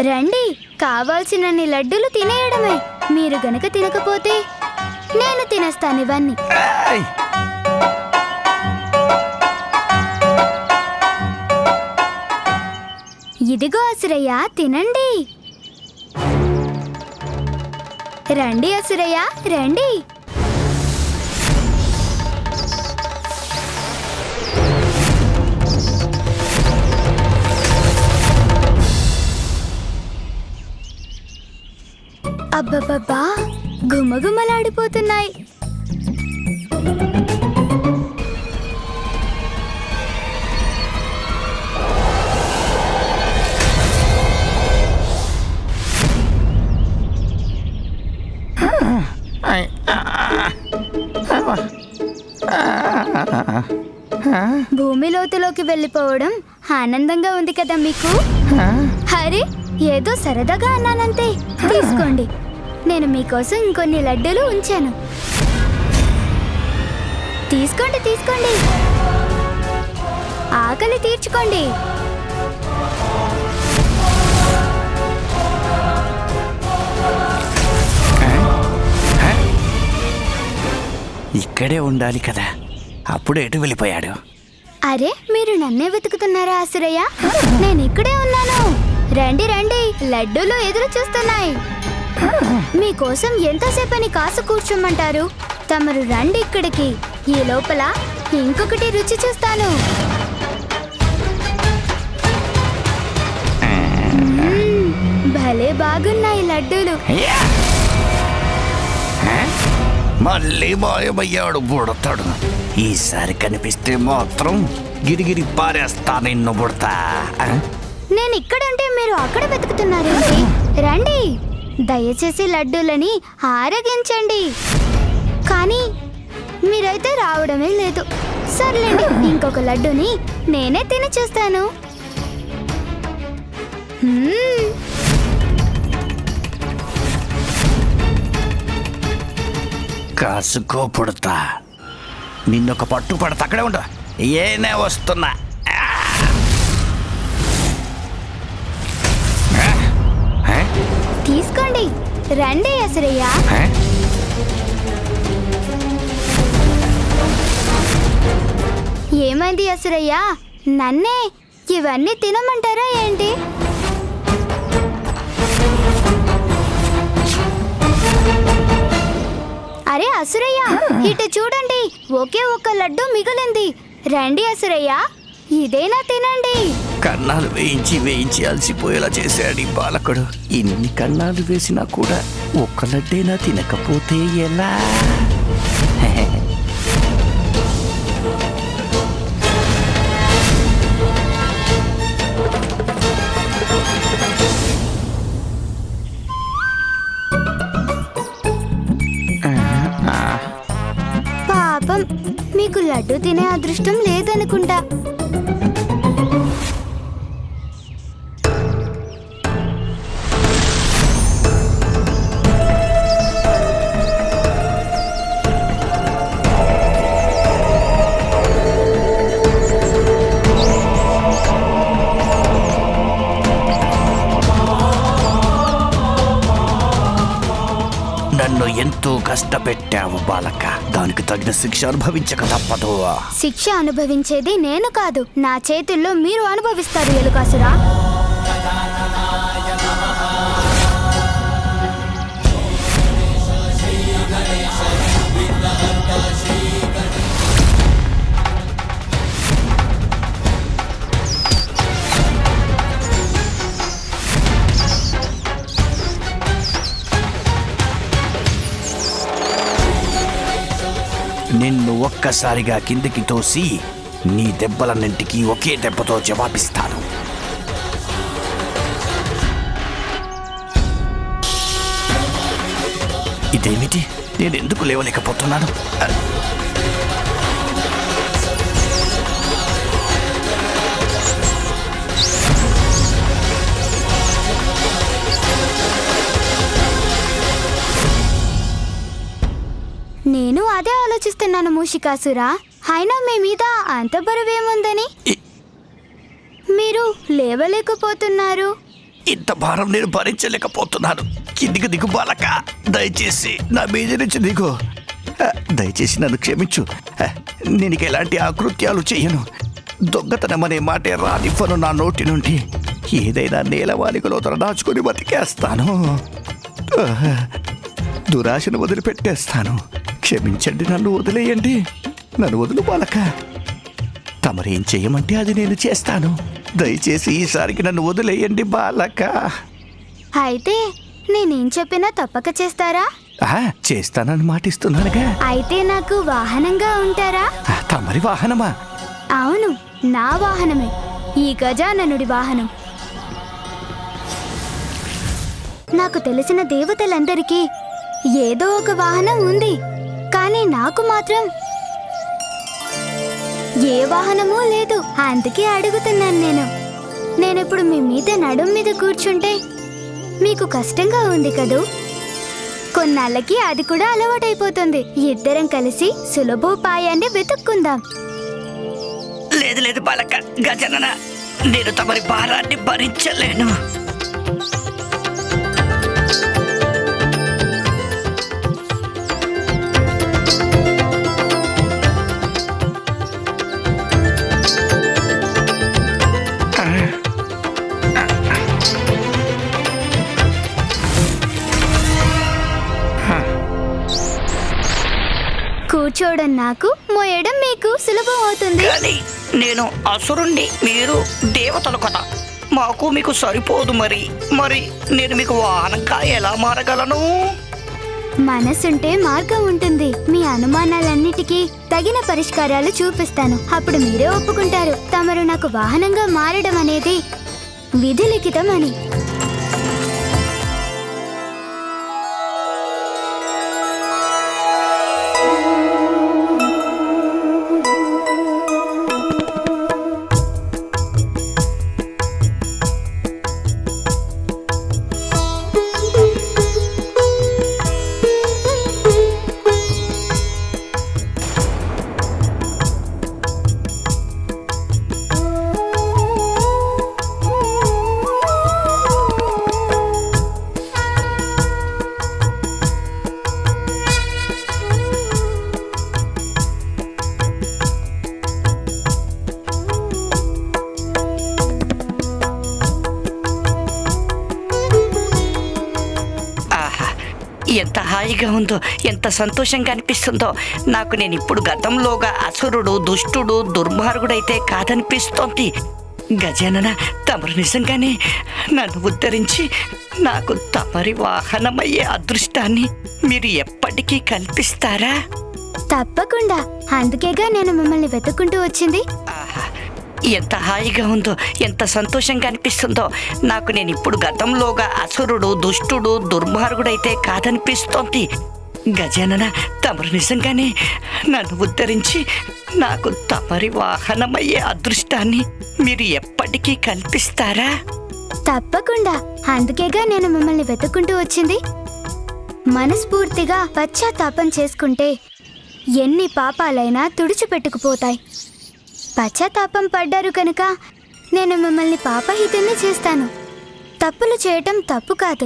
E: రండి, కావాల్సినన్ని లడ్డూలు తినేయడమే. మీరు గనక తినకపోతే నేను తినేస్తాను ఇవన్నీ. ఇదిగో అసురయ్య, తినండి. రండి అసురయ్య, రండి. అబ్బబ్బబ్బా, గుమగుమలాడిపోతున్నాయి. భూమి లోతులోకి వెళ్ళిపోవడం ఆనందంగా ఉంది కదా మీకు? అరే, ఏదో సరదాగా అన్నానంతే. తీసుకోండి, నేను మీకోసం ఇంకొన్ని లడ్డూలు ఉంచాను. తీసుకోండి, తీసుకోండి. ఆకలి తీర్చుకోండి.
L: ఇక్కడే ఉండాలి కదా, అప్పుడు ఎటు వెళ్ళిపోయాడు?
E: అరే, మీరు నన్నే వెతుకుతున్నారా అసురయ్య? నేను ఇక్కడే ఉన్నాను. రండి రండి, లడ్డూలు ఎదురు చూస్తున్నాయి. మీకోసం ఎంతసేపని కాసు కూర్చోమంటారు? తమరు రండి ఇక్కడికి. ఈ లోపల ఇంకొకటి రుచి చూస్తాను. భలే బాగున్నాయి లడ్డూలు.
L: మళ్ళీ మాయమయ్యాడు బుడతాడు. ఈసారి కనిపిస్తే మాత్రం గిరిగిరి పారేస్తా నిన్ను బుడతా.
E: నేను ఇక్కడుంటే మీరు అక్కడ వెతుకుతున్నారేంటి? రండి, దయచేసి లడ్డూలని ఆరగించండి. కానీ మీరైతే రావడమే లేదు. సర్లేండి, ఇంకొక లడ్డూని నేనే తిని చూస్తాను.
L: కాసుకో పుడతా, నిన్నొక పట్టు పడతా. అక్కడే ఉండు, ఏనే వస్తున్నా.
E: తీసుకోండి, రండి అసురయ్య. ఏమైంది అసురయ్య? నన్నే ఇవన్నీ తినమంటారా ఏంటి? అరే అసురయ్య, ఇటు చూడండి, ఒకే ఒక్క లడ్డు మిగిలింది. రండి అసురయ్య, ఇదేనా తినండి.
L: కన్నాలు వేయించి వేయించి అలసిపోయేలా చేశాడు ఈ బాలకుడు. ఇన్ని కన్నాలు వేసినా కూడా ఒక్క లడ్డేనా తినకపోతే ఎలా?
E: పాపం, మీకు లడ్డు తినే అదృష్టం లేదనుకుంటా.
L: నన్ను ఎంతో కష్టపెట్టావు బాలక, దానికి తగిన శిక్ష అనుభవించక తప్పదు.
E: శిక్ష అనుభవించేది నేను కాదు, నా చేతుల్లో మీరు అనుభవిస్తారు ఎలుకాసురా.
L: నిన్ను ఒక్కసారిగా కిందికి తోసి నీ దెబ్బలన్నింటికీ ఒకే దెబ్బతో జవాబిస్తాను. ఇదేమిటి? నేను ఎందుకు లేవలేకపోతున్నాను?
E: నేను అదే ఆలోచిస్తున్నాను మూషికాసురా. అయినా మీ మీద అంత బరువేముందని మీరు లేవలేకపోతున్నారు?
L: ఇంత భారం నేను భరించలేకపోతున్నాను. కిందికి దిగు బాలక, దయచేసి నా మీద నుంచి దిగు. దయచేసి నన్ను క్షమించు. నేను ఇక ఎలాంటి ఆకృత్యాలు చెయ్యను. దొంగతనం అనే మాటే రానివ్వను నా నోటి నుండి. ఏదైనా నేలవాలికలో దాచుకొని బతికేస్తాను. దురాశను వదిలిపెట్టేస్తాను. క్షమించండి, నన్ను వదిలేయండి. నన్ను వదులు బాలక. తమరేం చేయమంటే అది నేను చేస్తాను. దయచేసి ఈసారికి నన్ను వదిలేయండి బాలక.
E: అయితే నేనేం చెప్పినా తప్పక చేస్తారా?
L: చేస్తానని మాటిస్తున్నానుగా.
E: అయితే నాకు వాహనంగా ఉంటారా?
L: తమరి వాహనమా?
E: అవును, నా వాహనమే, ఈ గజాననుడి వాహనం. నాకు తెలిసిన దేవతలందరికీ ఏదో ఒక వాహనం ఉంది, కానీ నాకు మాత్రం ఏ వాహనమూ లేదు. అందుకే అడుగుతున్నాను. నేనిప్పుడు మీ మీద నడుం మీద కూర్చుంటే మీకు కష్టంగా ఉంది కదూ. కొన్నాళ్ళకి అది కూడా అలవాటైపోతుంది. ఇద్దరం కలిసి సులభోపాయాన్ని వెతుక్కుందాం.
L: లేదు లేదు బాలక, గజానన, నేను తమరి భారాన్ని భరించలేను.
E: కూర్చోవడం నాకు, మోయడం మీకు సులభం అవుతుంది.
L: కానీ నేను అసురుణ్ణి, మీరు దేవతలు కదా. మాకు మీకు సరిపోదు. మరి నేను మీకు వాహనంగా ఎలా మారగలను?
E: మనసుంటే మార్గం ఉంటుంది. మీ అనుమానాలన్నిటికీ తగిన పరిష్కారాలు చూపిస్తాను. అప్పుడు మీరే ఒప్పుకుంటారు తమరు నాకు వాహనంగా మారడం అనేది విధిలిఖితం అని.
L: ఎంత హాయిగా ఉందో, ఎంత సంతోషంగా అనిపిస్తుందో నాకు. నేను ఇప్పుడు గతంలోగా అసురుడు, దుష్టుడు, దుర్మార్గుడైతే కాదనిపిస్తోంది. గజానన, తమరు నిజంగానే నన్ను ఉద్ధరించి నాకు తమరి వాహనమయ్యే అదృష్టాన్ని మీరు ఎప్పటికీ కల్పిస్తారా?
E: తప్పకుండా. అందుకేగా నేను మిమ్మల్ని వెతుక్కుంటూ వచ్చింది.
L: ఎంత హాయిగా ఉందో, ఎంత సంతోషంగా అనిపిస్తుందో నాకు. నేను ఇప్పుడు గతంలోగా అసురుడు, దుష్టుడు, దుర్మార్గుడైతే కాదనిపిస్తోంది. గజానన, తమరు నిజంగానే నన్ను ఉద్ధరించి నాకు తమరి వాహనమయ్యే అదృష్టాన్ని మీరు ఎప్పటికీ కల్పిస్తారా?
E: తప్పకుండా. అందుకేగా నేను మిమ్మల్ని వెతుక్కుంటూ వచ్చింది. మనస్ఫూర్తిగా పశ్చాత్తాపం చేసుకుంటే ఎన్ని పాపాలైనా తుడిచిపెట్టుకుపోతాయి. పశ్చాత్తాపం పడ్డారు కనుక నేను మిమ్మల్ని పాపహితుల్ని చేస్తాను. తప్పులు చేయటం తప్పు కాదు.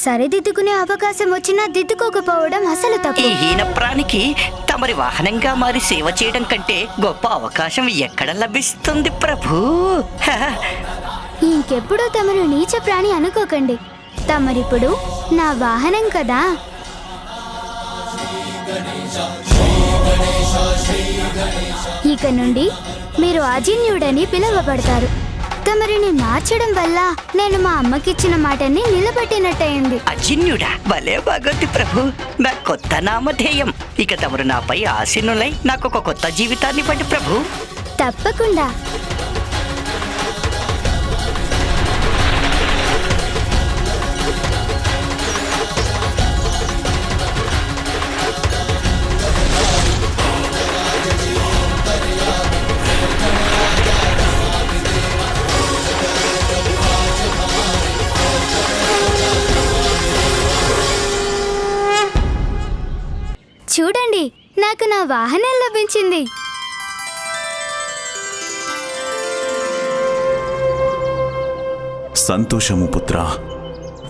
E: సరిదిద్దుకునే అవకాశం వచ్చినా దిద్దుకోకపోవడం అసలు తప్పు.
L: ఈ హీనప్రానికి తమరి వాహనంగా మారి సేవ చేయడం కంటే గొప్ప అవకాశం ఎక్కడ లభిస్తుంది ప్రభు?
E: ఇంకెప్పుడు తమరు నీచ ప్రాణి అనుకోకండి. తమరిప్పుడు నా వాహనం కదా. ఇక నుండి మీరు అజిన్యుడని పిలువబడతారు. తమరిని మార్చడం వల్ల నేను మా అమ్మకిచ్చిన మాటని నిలబెట్టినట్టయింది.
M: అజిన్యుడా, భలే బాగుంది ప్రభు. నా కొత్త నామధేయం. ఇక తమరు నాపై ఆసీనులై నాకు ఒక కొత్త జీవితాన్ని ఇవ్వండి ప్రభు.
E: తప్పకుండా. చూడండి, నాకు నా వాహనం లభించింది.
B: సంతోషము పుత్రా.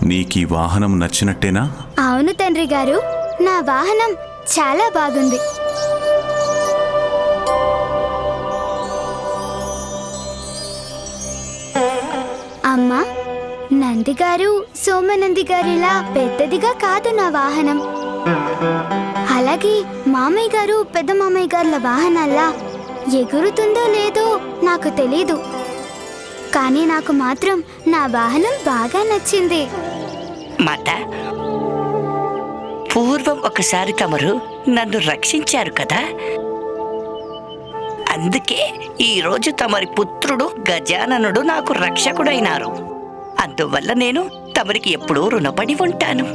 B: నీకీ వాహనం నచ్చినట్టేనా?
E: అవును తండ్రి గారు, నా వాహనం చాలా బాగుంది. అమ్మా, నందిగారు సోమనంది గారిలా పెద్దదిగా కాదు నా వాహనం. అలాగే మామయ్య గారు పెద్ద మామయ్య గారుల వాహనాల్లా ఎగురుతుందో లేదో నాకు తెలీదు, కానీ నాకు మాత్రం నా వాహనం బాగా నచ్చింది.
M: మాత, పూర్వం ఒకసారి తమరు నన్ను రక్షించారు కదా, అందుకే ఈరోజు తమరి పుత్రుడు గజాననుడు నాకు రక్షకుడైనారు. అందువల్ల నేను తమరికి ఎప్పుడూ రుణపడి ఉంటాను.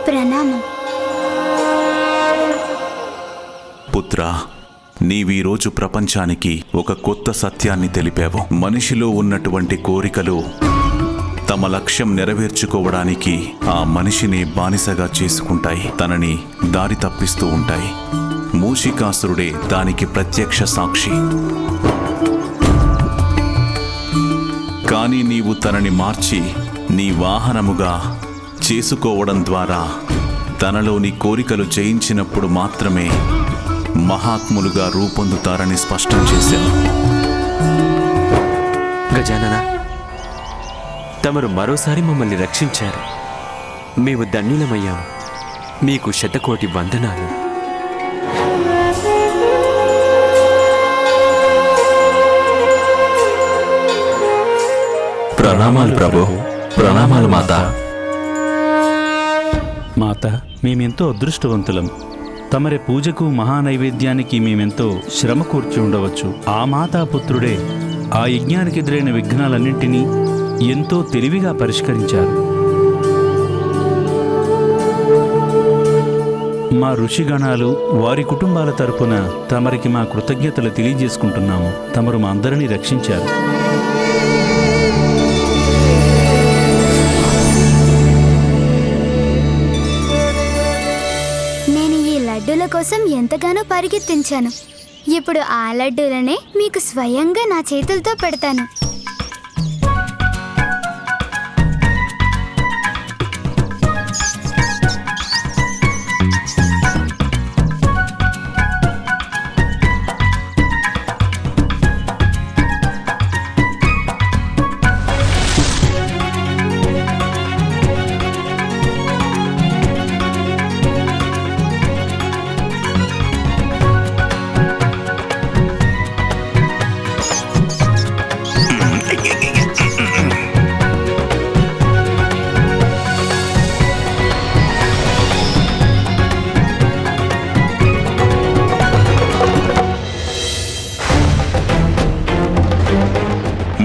E: ప్రణామం.
B: పుత్రా, నీవీరోజు ప్రపంచానికి ఒక కొత్త సత్యాన్ని తెలిపావు. మనిషిలో ఉన్నటువంటి కోరికలు తమ లక్ష్యం నెరవేర్చుకోవడానికి ఆ మనిషిని బానిసగా చేసుకుంటాయి, తనని దారి తప్పిస్తూ ఉంటాయి. మూషికాసురుడే దానికి ప్రత్యక్ష సాక్షి. కానీ నీవు తనని మార్చి నీ వాహనముగా చేసుకోవడం ద్వారా తనలోని కోరికలు జయించినప్పుడు మాత్రమే మహాత్ములుగా రూపొందుతారని స్పష్టం చేశాను.
K: గజానన, తమరు మరోసారి మమ్మల్ని రక్షించారు. మేము ధన్యులమయ్యాము. మీకు శతకోటి వందనాలు.
C: ప్రణామాలు ప్రభు. ప్రణామాలు మాత.
H: మాత, మేమెంతో అదృష్టవంతులం. తమరి పూజకు మహానైవేద్యానికి మేమెంతో శ్రమ కూర్చి ఉండవచ్చు. ఆ మాతాపుత్రుడే ఆ యజ్ఞానికి ఎదురైన విఘ్నాలన్నింటినీ ఎంతో తెలివిగా పరిష్కరించారు. మా ఋషిగణాలు వారి కుటుంబాల తరపున తమరికి మా కృతజ్ఞతలు తెలియజేసుకుంటున్నాము. తమరు మా అందరినీ రక్షించారు.
E: నేను ఈ లడ్డూల కోసం ఎంతగానో పరిగెత్తించాను. ఇప్పుడు ఆ లడ్డూలనే మీకు స్వయంగా నా చేతులతో పెడతాను.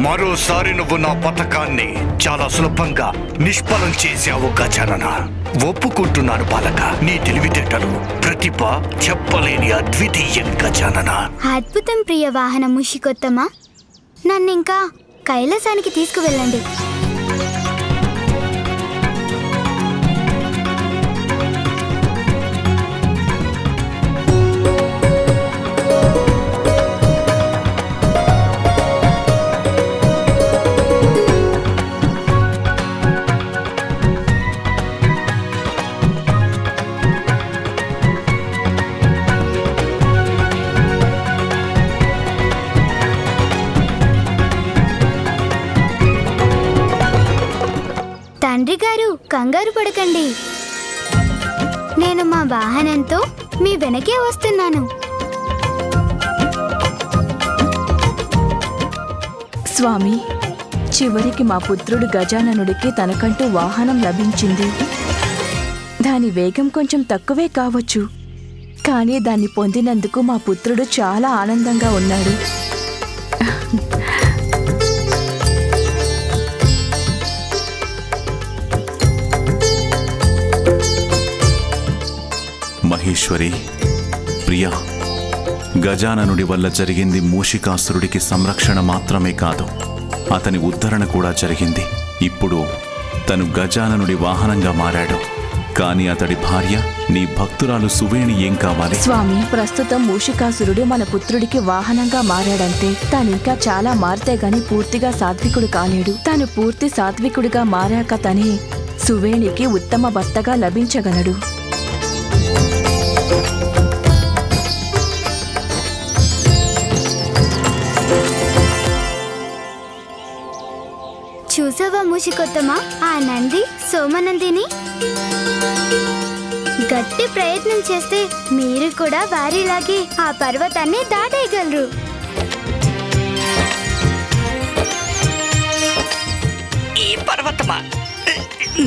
L: మరోసారి నువ్వు నా పథకాన్ని చాలా సులభంగా నిష్ఫలం చేశావు గజానన. ఒప్పుకుంటున్నాను బాలక, నీ తెలివితేటలు, ప్రతిభ చెప్పలేని అద్వితీయం గజానన.
E: అద్భుతం ప్రియ వాహన ముషికొత్తమా. నన్నింకా కైలాసానికి తీసుకువెళ్ళండి. కంగారు పడకండి. నేను మా వాహనంతో మీ వెనకే వస్తున్నాను.
A: స్వామి, చివరికి మా పుత్రుడు గజాననుడికి తనకంటూ వాహనం లభించింది. దాని వేగం కొంచెం తక్కువే కావచ్చు, కానీ దాన్ని పొందినందుకు మా పుత్రుడు చాలా ఆనందంగా ఉన్నాడు.
B: మహేశ్వరి, ప్రియా, గజాననుడి వల్ల జరిగింది మూషికాసురుడికి సంరక్షణ మాత్రమే కాదు, అతని ఉద్ధరణ కూడా జరిగింది. ఇప్పుడు తను గజాననుడి వాహనంగా మారాడు. కానీ అతడి భార్య, నీ భక్తురాలు సువేణి ఏం కావాలి?
A: స్వామి, ప్రస్తుతం మూషికాసురుడు మన పుత్రుడికి వాహనంగా మారాడంటే తానింకా చాలా మారితే గాని పూర్తిగా సాత్వికుడు కాలేడు. తాను పూర్తి సాత్వికుడిగా మారాక తనే సువేణికి ఉత్తమ భర్తగా లభించగలడు.
E: చూసావా మూషికొత్తమా, ఆ నంది సోమనందిని? గట్టి ప్రయత్నం చేస్తే మీరు కూడా వారిలాగే ఆ పర్వతాన్ని దాటేయగలరు.
M: ఈ పర్వతమా?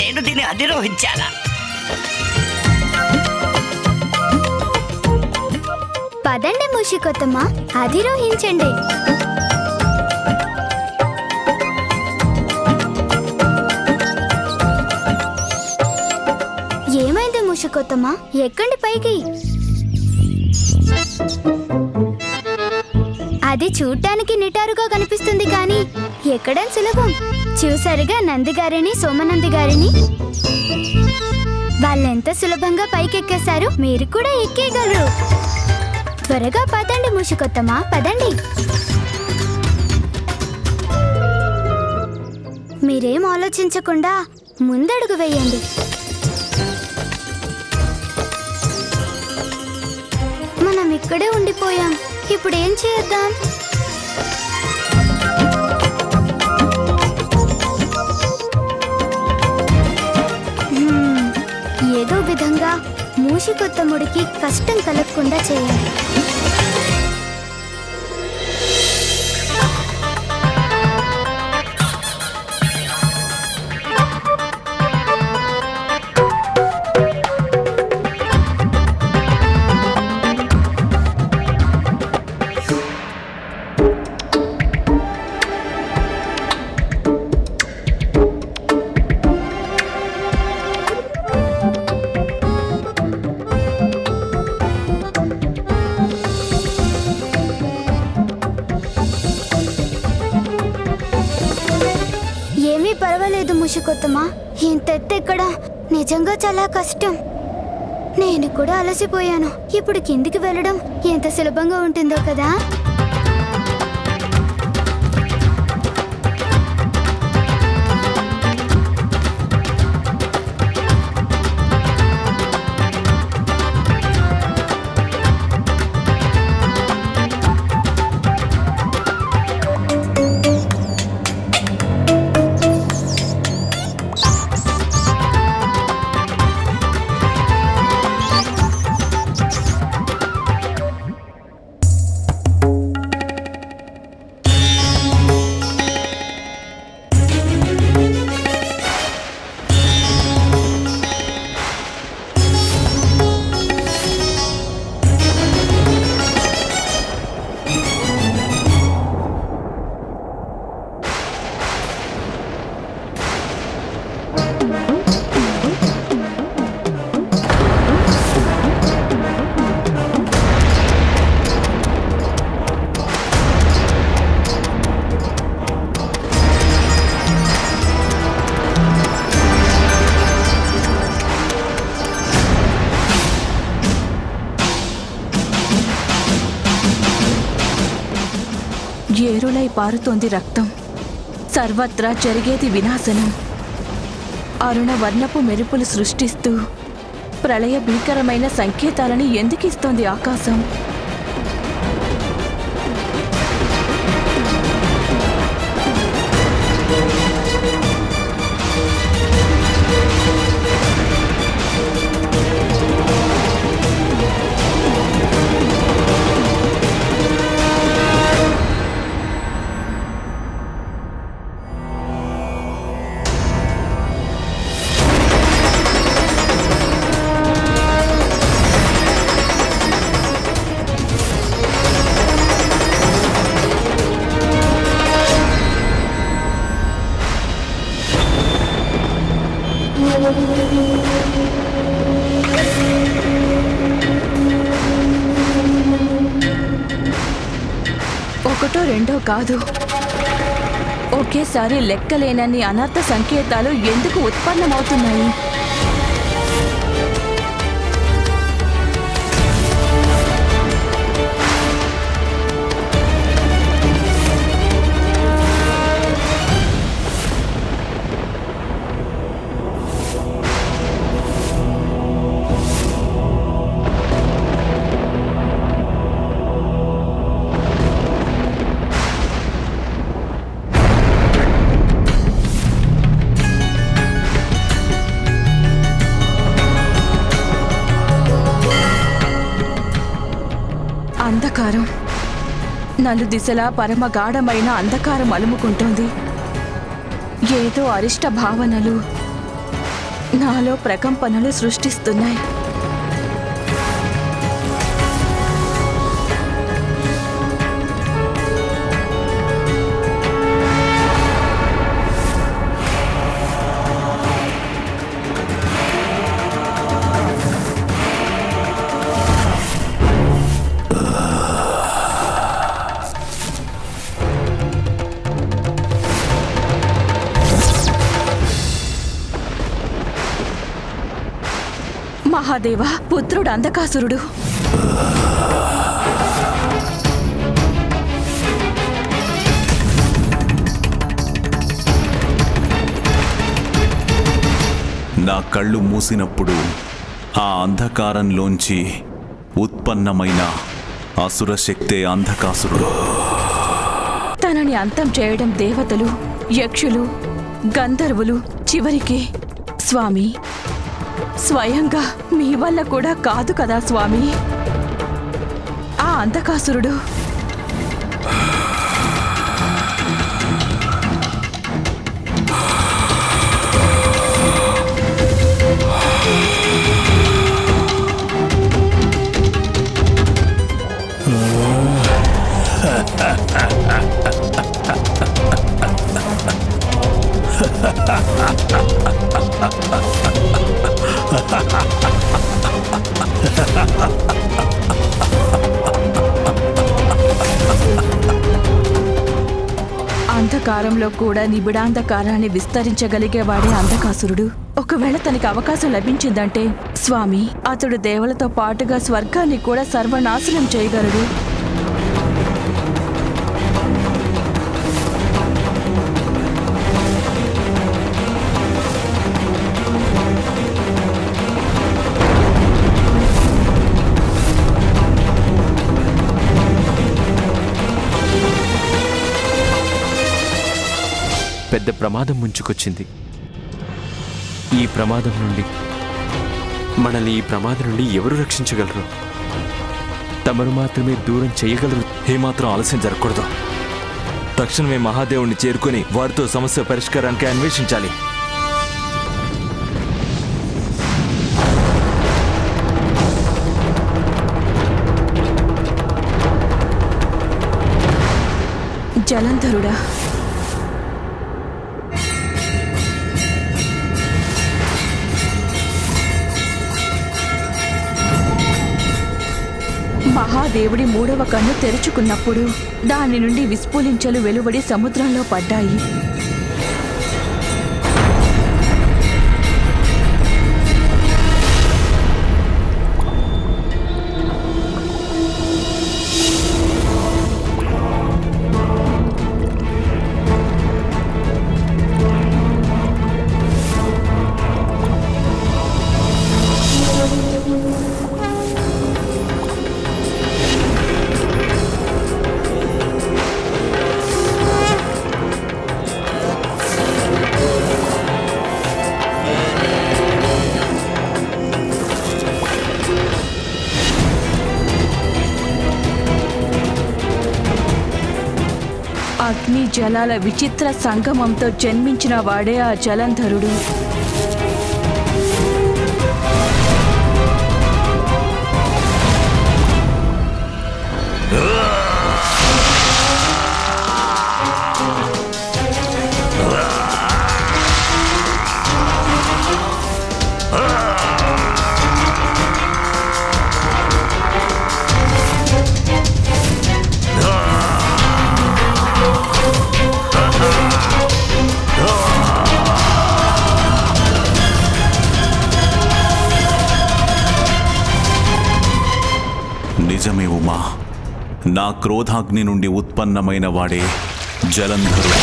M: నేను దీన్ని అధిరోహించాలా?
E: పదండి మూషికొత్తమా, అధిరోహించండి. ఏమైంది మూషికొత్తమా? ఎక్కండి పైకి. అది చూడ్డానికి నిటారుగా కనిపిస్తుంది కానీ ఎక్కడం సులభం. చూసారుగా నంది గారిని, సోమనంది గారిని. వాళ్ళెంత సులభంగా పైకెక్కేశారు, మీరు కూడా ఎక్కేయగలరు. త్వరగా పదండి మూషికొత్తమా, పదండి. మీరేం ఆలోచించకుండా ముందడుగు వేయండి. మనం ఇక్కడే ఉండిపోయాం, ఇప్పుడు ఏం చేద్దాం? ఏదో విధంగా మూషికొత్తముడికి కష్టం కలగకుండా చేయాలి. పర్వాలేదు మూషికొత్తమా, ఇంత ఎత్తెక్కడం నిజంగా చాలా కష్టం. నేను కూడా అలసిపోయాను. ఇప్పుడు కిందికి వెళ్ళడం ఎంత సులభంగా ఉంటుందో కదా.
A: ఏరులై పారుతోంది రక్తం, సర్వత్రా జరిగేది వినాశనం. అరుణవర్ణపు మెరుపులు సృష్టిస్తూ ప్రళయ భీకరమైన సంకేతాలని ఎందుకిస్తోంది ఆకాశం? ఒకటో రెండో కాదు, ఒకేసారి లెక్కలేనన్ని అనర్థ సంకేతాలు ఎందుకు ఉత్పన్నమవుతున్నాయి? అంధకారం నలుదిశలా పరమగాఢమైన అంధకారం అలుముకుంటోంది. ఏదో అరిష్ట భావనలు నాలో ప్రకంపనలు సృష్టిస్తున్నాయి. మహాదేవ, పుత్రుడు అంధకాసురుడు.
B: నా కళ్ళు మూసినప్పుడు ఆ అంధకారంలోంచి ఉత్పన్నమైన అసుర శక్తే అంధకాసురుడు.
A: తనని అంతం చేయడం దేవతలు, యక్షులు, గంధర్వులు, చివరికి స్వామి స్వయంగా మీ వల్ల కూడా కాదు కదా స్వామి. ఆ అంధకాసురుడు అంధకారంలో కూడా నిబిడాంధకారాన్ని విస్తరించగలిగేవాడే అంధకాసురుడు. ఒకవేళ తనకి అవకాశం లభించిందంటే స్వామి, అతడు దేవలతో పాటుగా స్వర్గాన్ని కూడా సర్వనాశనం చేయగలడు.
K: పెద్ద ప్రమాదం ముంచుకొచ్చింది. ఈ ప్రమాదం నుండి మనల్ని ఎవరు రక్షించగలరు? తమరు మాత్రమే దూరం చేయగలరు.
N: ఏమాత్రం ఆలస్యం జరగకూడదు. తక్షణమే మహాదేవుణ్ణి చేరుకుని వారితో సమస్య పరిష్కారానికి అన్వేషించాలి.
A: జలంధరుడా, మహాదేవుడి మూడవ కన్ను తెరుచుకున్నప్పుడు దాని నుండి విస్ఫులించలు వెలువడి సముద్రంలో పడ్డాయి. అగ్ని జలాల విచిత్ర సంగమంతో జన్మించిన వాడే ఆ జలంధరుడు.
B: నిజమే ఉమా, నా క్రోధాగ్ని నుండి ఉత్పన్నమైన వాడే జలంధరుడు.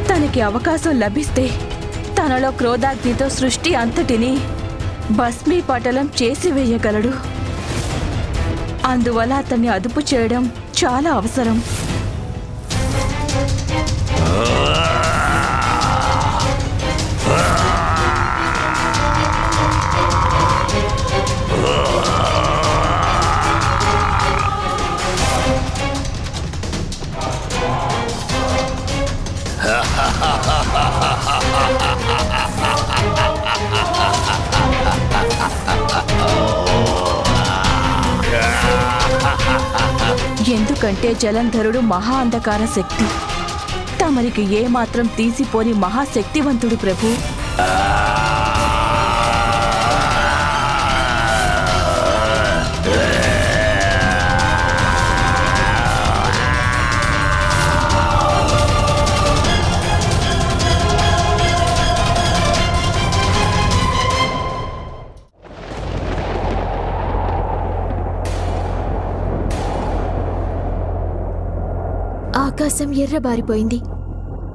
A: తనకి అవకాశం లభిస్తే తనలో క్రోధాగ్నితో సృష్టి అంతటిని భస్మీపటలం చేసి వేయగలడు. అందువల్ల అతన్ని అదుపు చేయడం చాలా అవసరం. ఎందుకంటే జలంధరుడు మహా అంధకార శక్తి. తమరికి ఏమాత్రం తీసిపోని మహాశక్తివంతుడు ప్రభు.
O: ఆకాశం ఎర్రబారిపోయింది.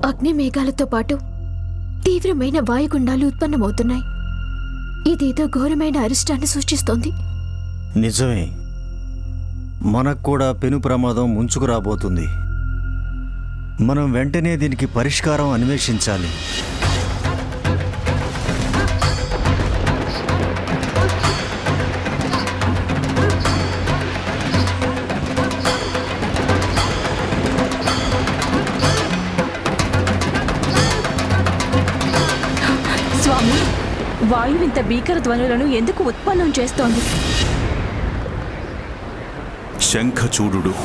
O: అగ్ని మేఘాలతో పాటు తీవ్రమైన వాయుగుండాలు ఉత్పన్నమవుతున్నాయి. ఇదేదో ఘోరమైన అరిష్టాన్ని సూచిస్తోంది.
D: నిజమే, మనకు కూడా పెను ప్రమాదం ముంచుకురాబోతుంది. మనం వెంటనే దీనికి పరిష్కారం అన్వేషించాలి.
A: స్వామి, వాయువు ఇంత భీకర ధ్వనులను ఎందుకు ఉత్పన్నం చేస్తోంది?
B: శంఖచూడుడు.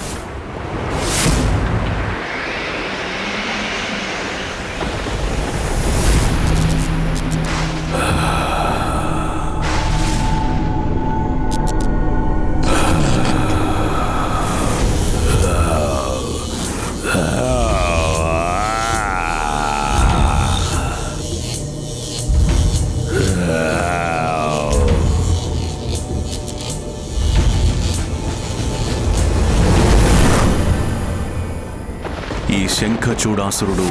B: ఈ శంఖచూడాసురుడు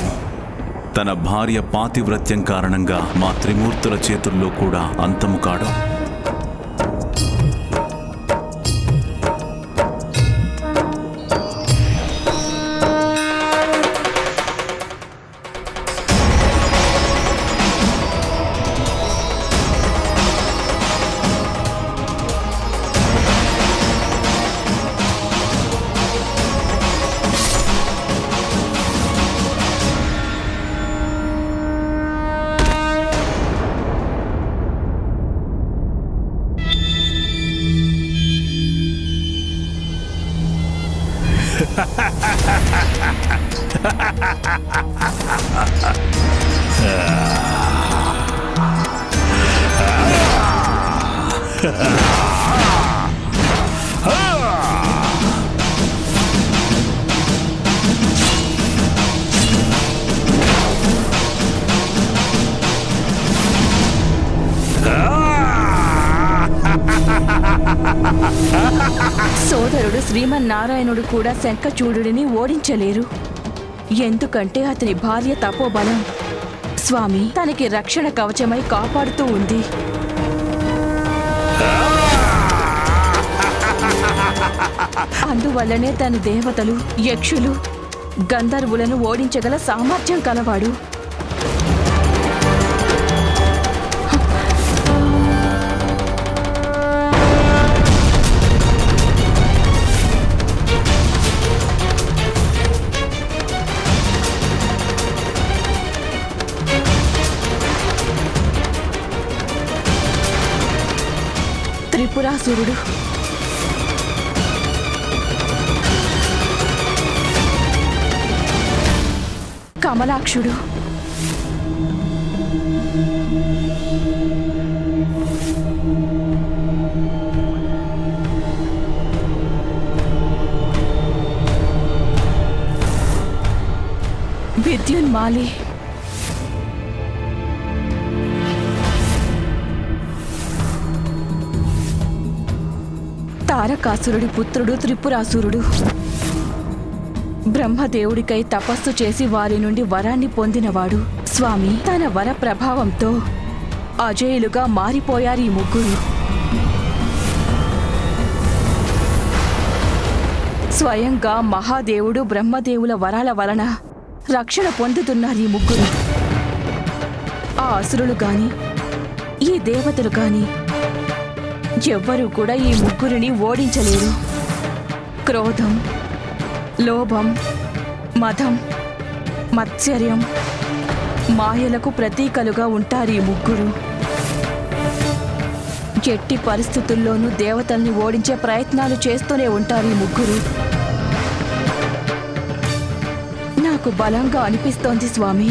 B: తన భార్య పాతివ్రత్యం కారణంగా మా త్రిమూర్తుల చేతుల్లో కూడా అంతము కాడు.
A: సోదరుడు శ్రీమన్నారాయణుడు కూడా శంఖచూడుడిని ఓడించలేరు. ఎందుకంటే అతని భార్య తపోబలం స్వామి తనకి రక్షణ కవచమై కాపాడుతూ ఉంది. అందువల్లనే తన దేవతలు, యక్షులు, గంధర్వులను ఓడించగల సామర్థ్యం కలవాడు. త్రిపురాసురుడు, కమలాక్షుడు, మాలి. తారకాసురుడి పుత్రుడు త్రిపురాసురుడు బ్రహ్మదేవుడికై తపస్సు చేసి వారి నుండి వరాన్ని పొందినవాడు. స్వామి, తన వర ప్రభావంతో అజేయులుగా మారిపోయారు ఈ ముగ్గురు. స్వయంగా మహాదేవుడు బ్రహ్మదేవుల వరాల వలన రక్షణ పొందుతున్నారు ఈ ముగ్గురు. ఆ అసురులు గాని ఈ దేవతలు గాని ఎవ్వరూ కూడా ఈ ముగ్గురిని ఓడించలేరు. క్రోధం, లోభం, మదం, మత్సర్యం, మాయలకు ప్రతీకలుగా ఉంటారు ఈ ముగ్గురు. ఎట్టి పరిస్థితుల్లోనూ దేవతల్ని ఓడించే ప్రయత్నాలు చేస్తూనే ఉంటారు ఈ ముగ్గురు. నాకు బలంగా అనిపిస్తోంది స్వామి,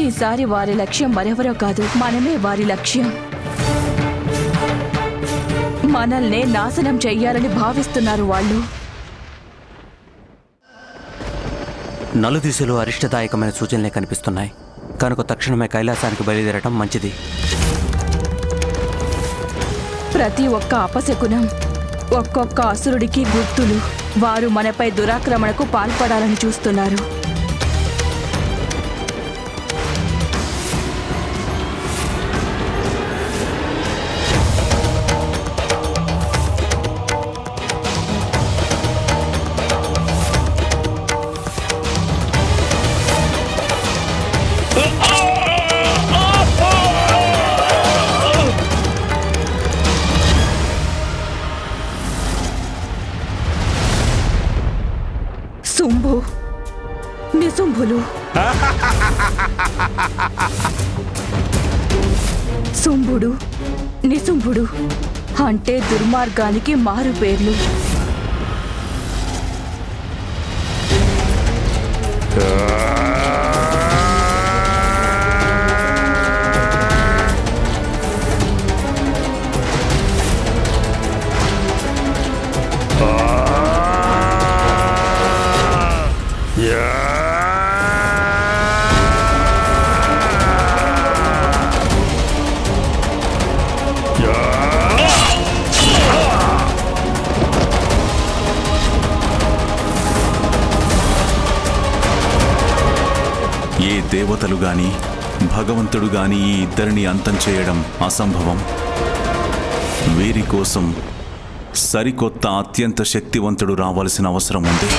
A: ఈసారి వారి లక్ష్యం మరెవరో కాదు, మనమే వారి లక్ష్యం. మనల్నే నాశనం చెయ్యాలని భావిస్తున్నారు వాళ్ళు.
P: నలుదిశలో అరిష్టదాయకమైన సూచనలే కనిపిస్తున్నాయి కనుక తక్షణమే కైలాసానికి బయలుదేరటం మంచిది.
A: ప్రతి ఒక్క అపశకునం ఒక్కొక్క అసురుడికి గుర్తులు. వారు మనపై దురాక్రమణకు పాల్పడాలని చూస్తున్నారు. శుంభు, నిశుంభులు. శుంభుడు, నిశుంభుడు అంటే దుర్మార్గానికి మారు పేర్లు.
B: ఏ దేవతలు గాని భగవంతుడు గాని ఈ ఇద్దరిని అంతం చేయడం అసంభవం. వీరి కోసం సరికొత్త అత్యంత శక్తివంతుడు రావాల్సిన అవసరం ఉంది.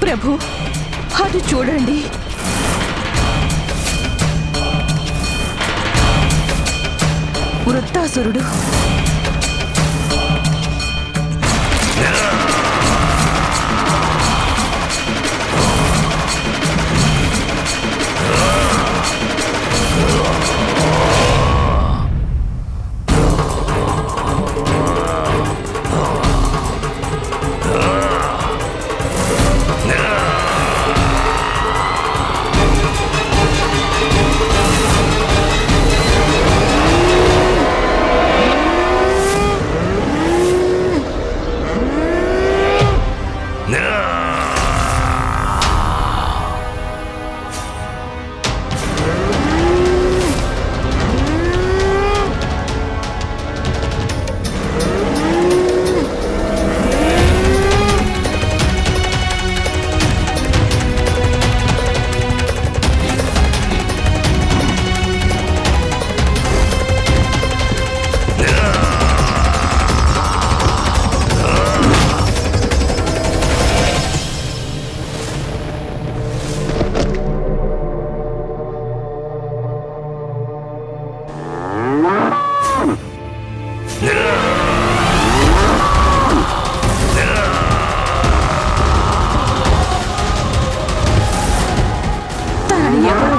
A: ప్రభు, అది చూడండి. వృత్తాసురుడు.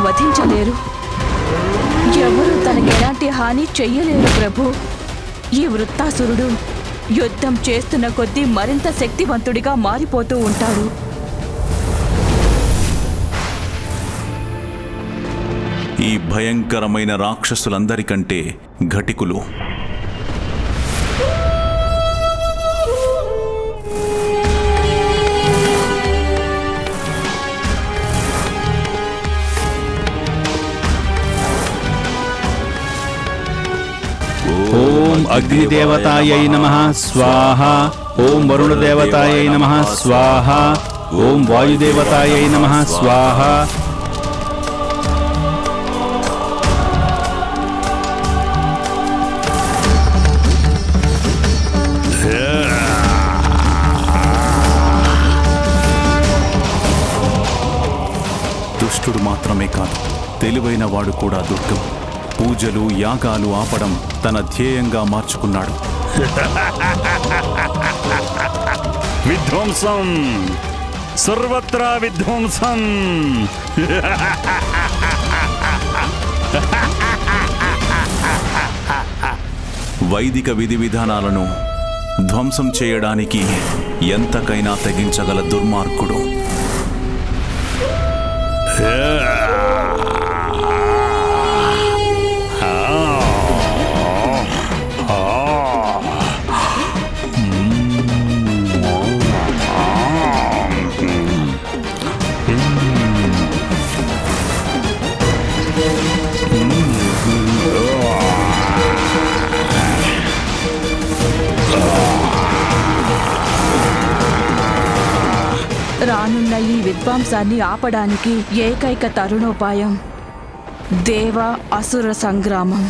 A: వధించలేరు. ఎవరు తనకి ఎలాంటి హాని చెయ్యలేరు ప్రభు. ఈ వృత్తాసురుడు యుద్ధం చేస్తున్న కొద్దీ మరింత శక్తివంతుడిగా మారిపోతూ ఉంటాడు.
B: ఈ భయంకరమైన రాక్షసులందరికంటే ఘటికులు
H: అగ్నిదేవతాయై నమః స్వాహ. ఓం వరుణదేవతాయై నమః స్వాహ. ఓం వాయుదేవతాయై నమః స్వాహ.
B: దుష్టుడు మాత్రమే కాదు, తెలివైన వాడు కూడా దుర్గం. పూజలు యాగాలు ఆపడం తన ధ్యేయంగా మార్చుకున్నాడు.
G: విధ్వంసం, సర్వత్రా విధ్వంసం.
B: వైదిక విధి విధానాలను ధ్వంసం చేయడానికి ఎంతకైనా తెగించగల దుర్మార్గుడు.
A: రానున్న ఈ విధ్వంసాన్ని ఆపడానికి ఏకైక తరుణోపాయం దేవ అసుర సంగ్రామం.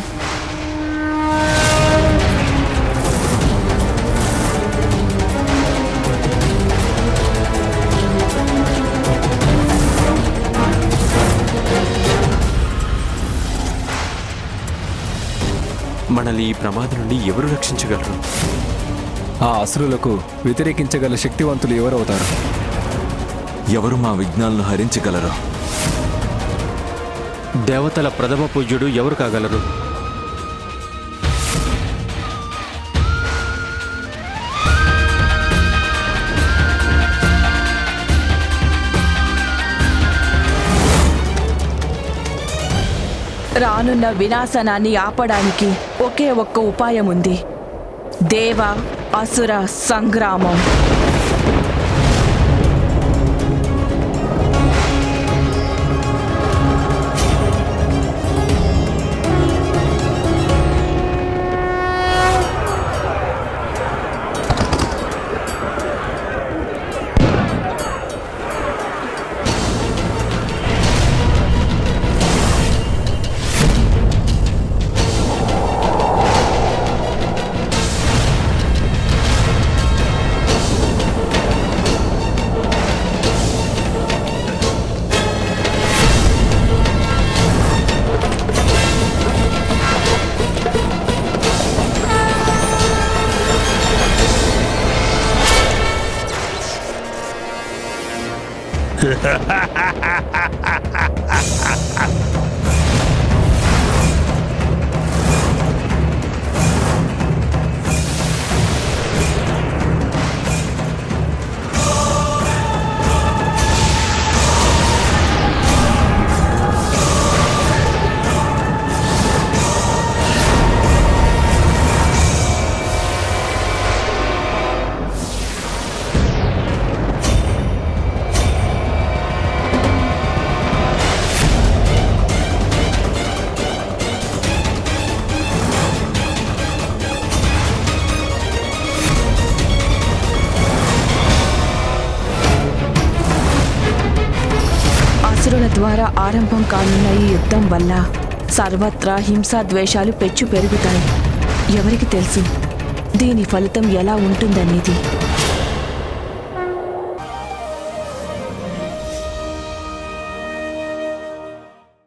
N: మనల్ని ఈ ప్రమాదం నుండి ఎవరు రక్షించగలరు?
J: ఆ అసురులకు వ్యతిరేకించగల శక్తివంతులు ఎవరవుతారు?
N: ఎవరు మా విఘ్నాలను హరించగలరు?
I: దేవతల ప్రథమ పూజ్యుడు ఎవరు కాగలరు?
A: రానున్న వినాశనాన్ని ఆపడానికి ఒకే ఒక్క ఉపాయం ఉంది, దేవ అసుర సంగ్రామం. అసురుల ద్వారా ఆరంభం కానున్న ఈ యుద్ధం వల్ల సర్వత్రా హింసా ద్వేషాలు పెచ్చు పెరుగుతాయి. ఎవరికి తెలుసు దీని ఫలితం ఎలా ఉంటుందనేది.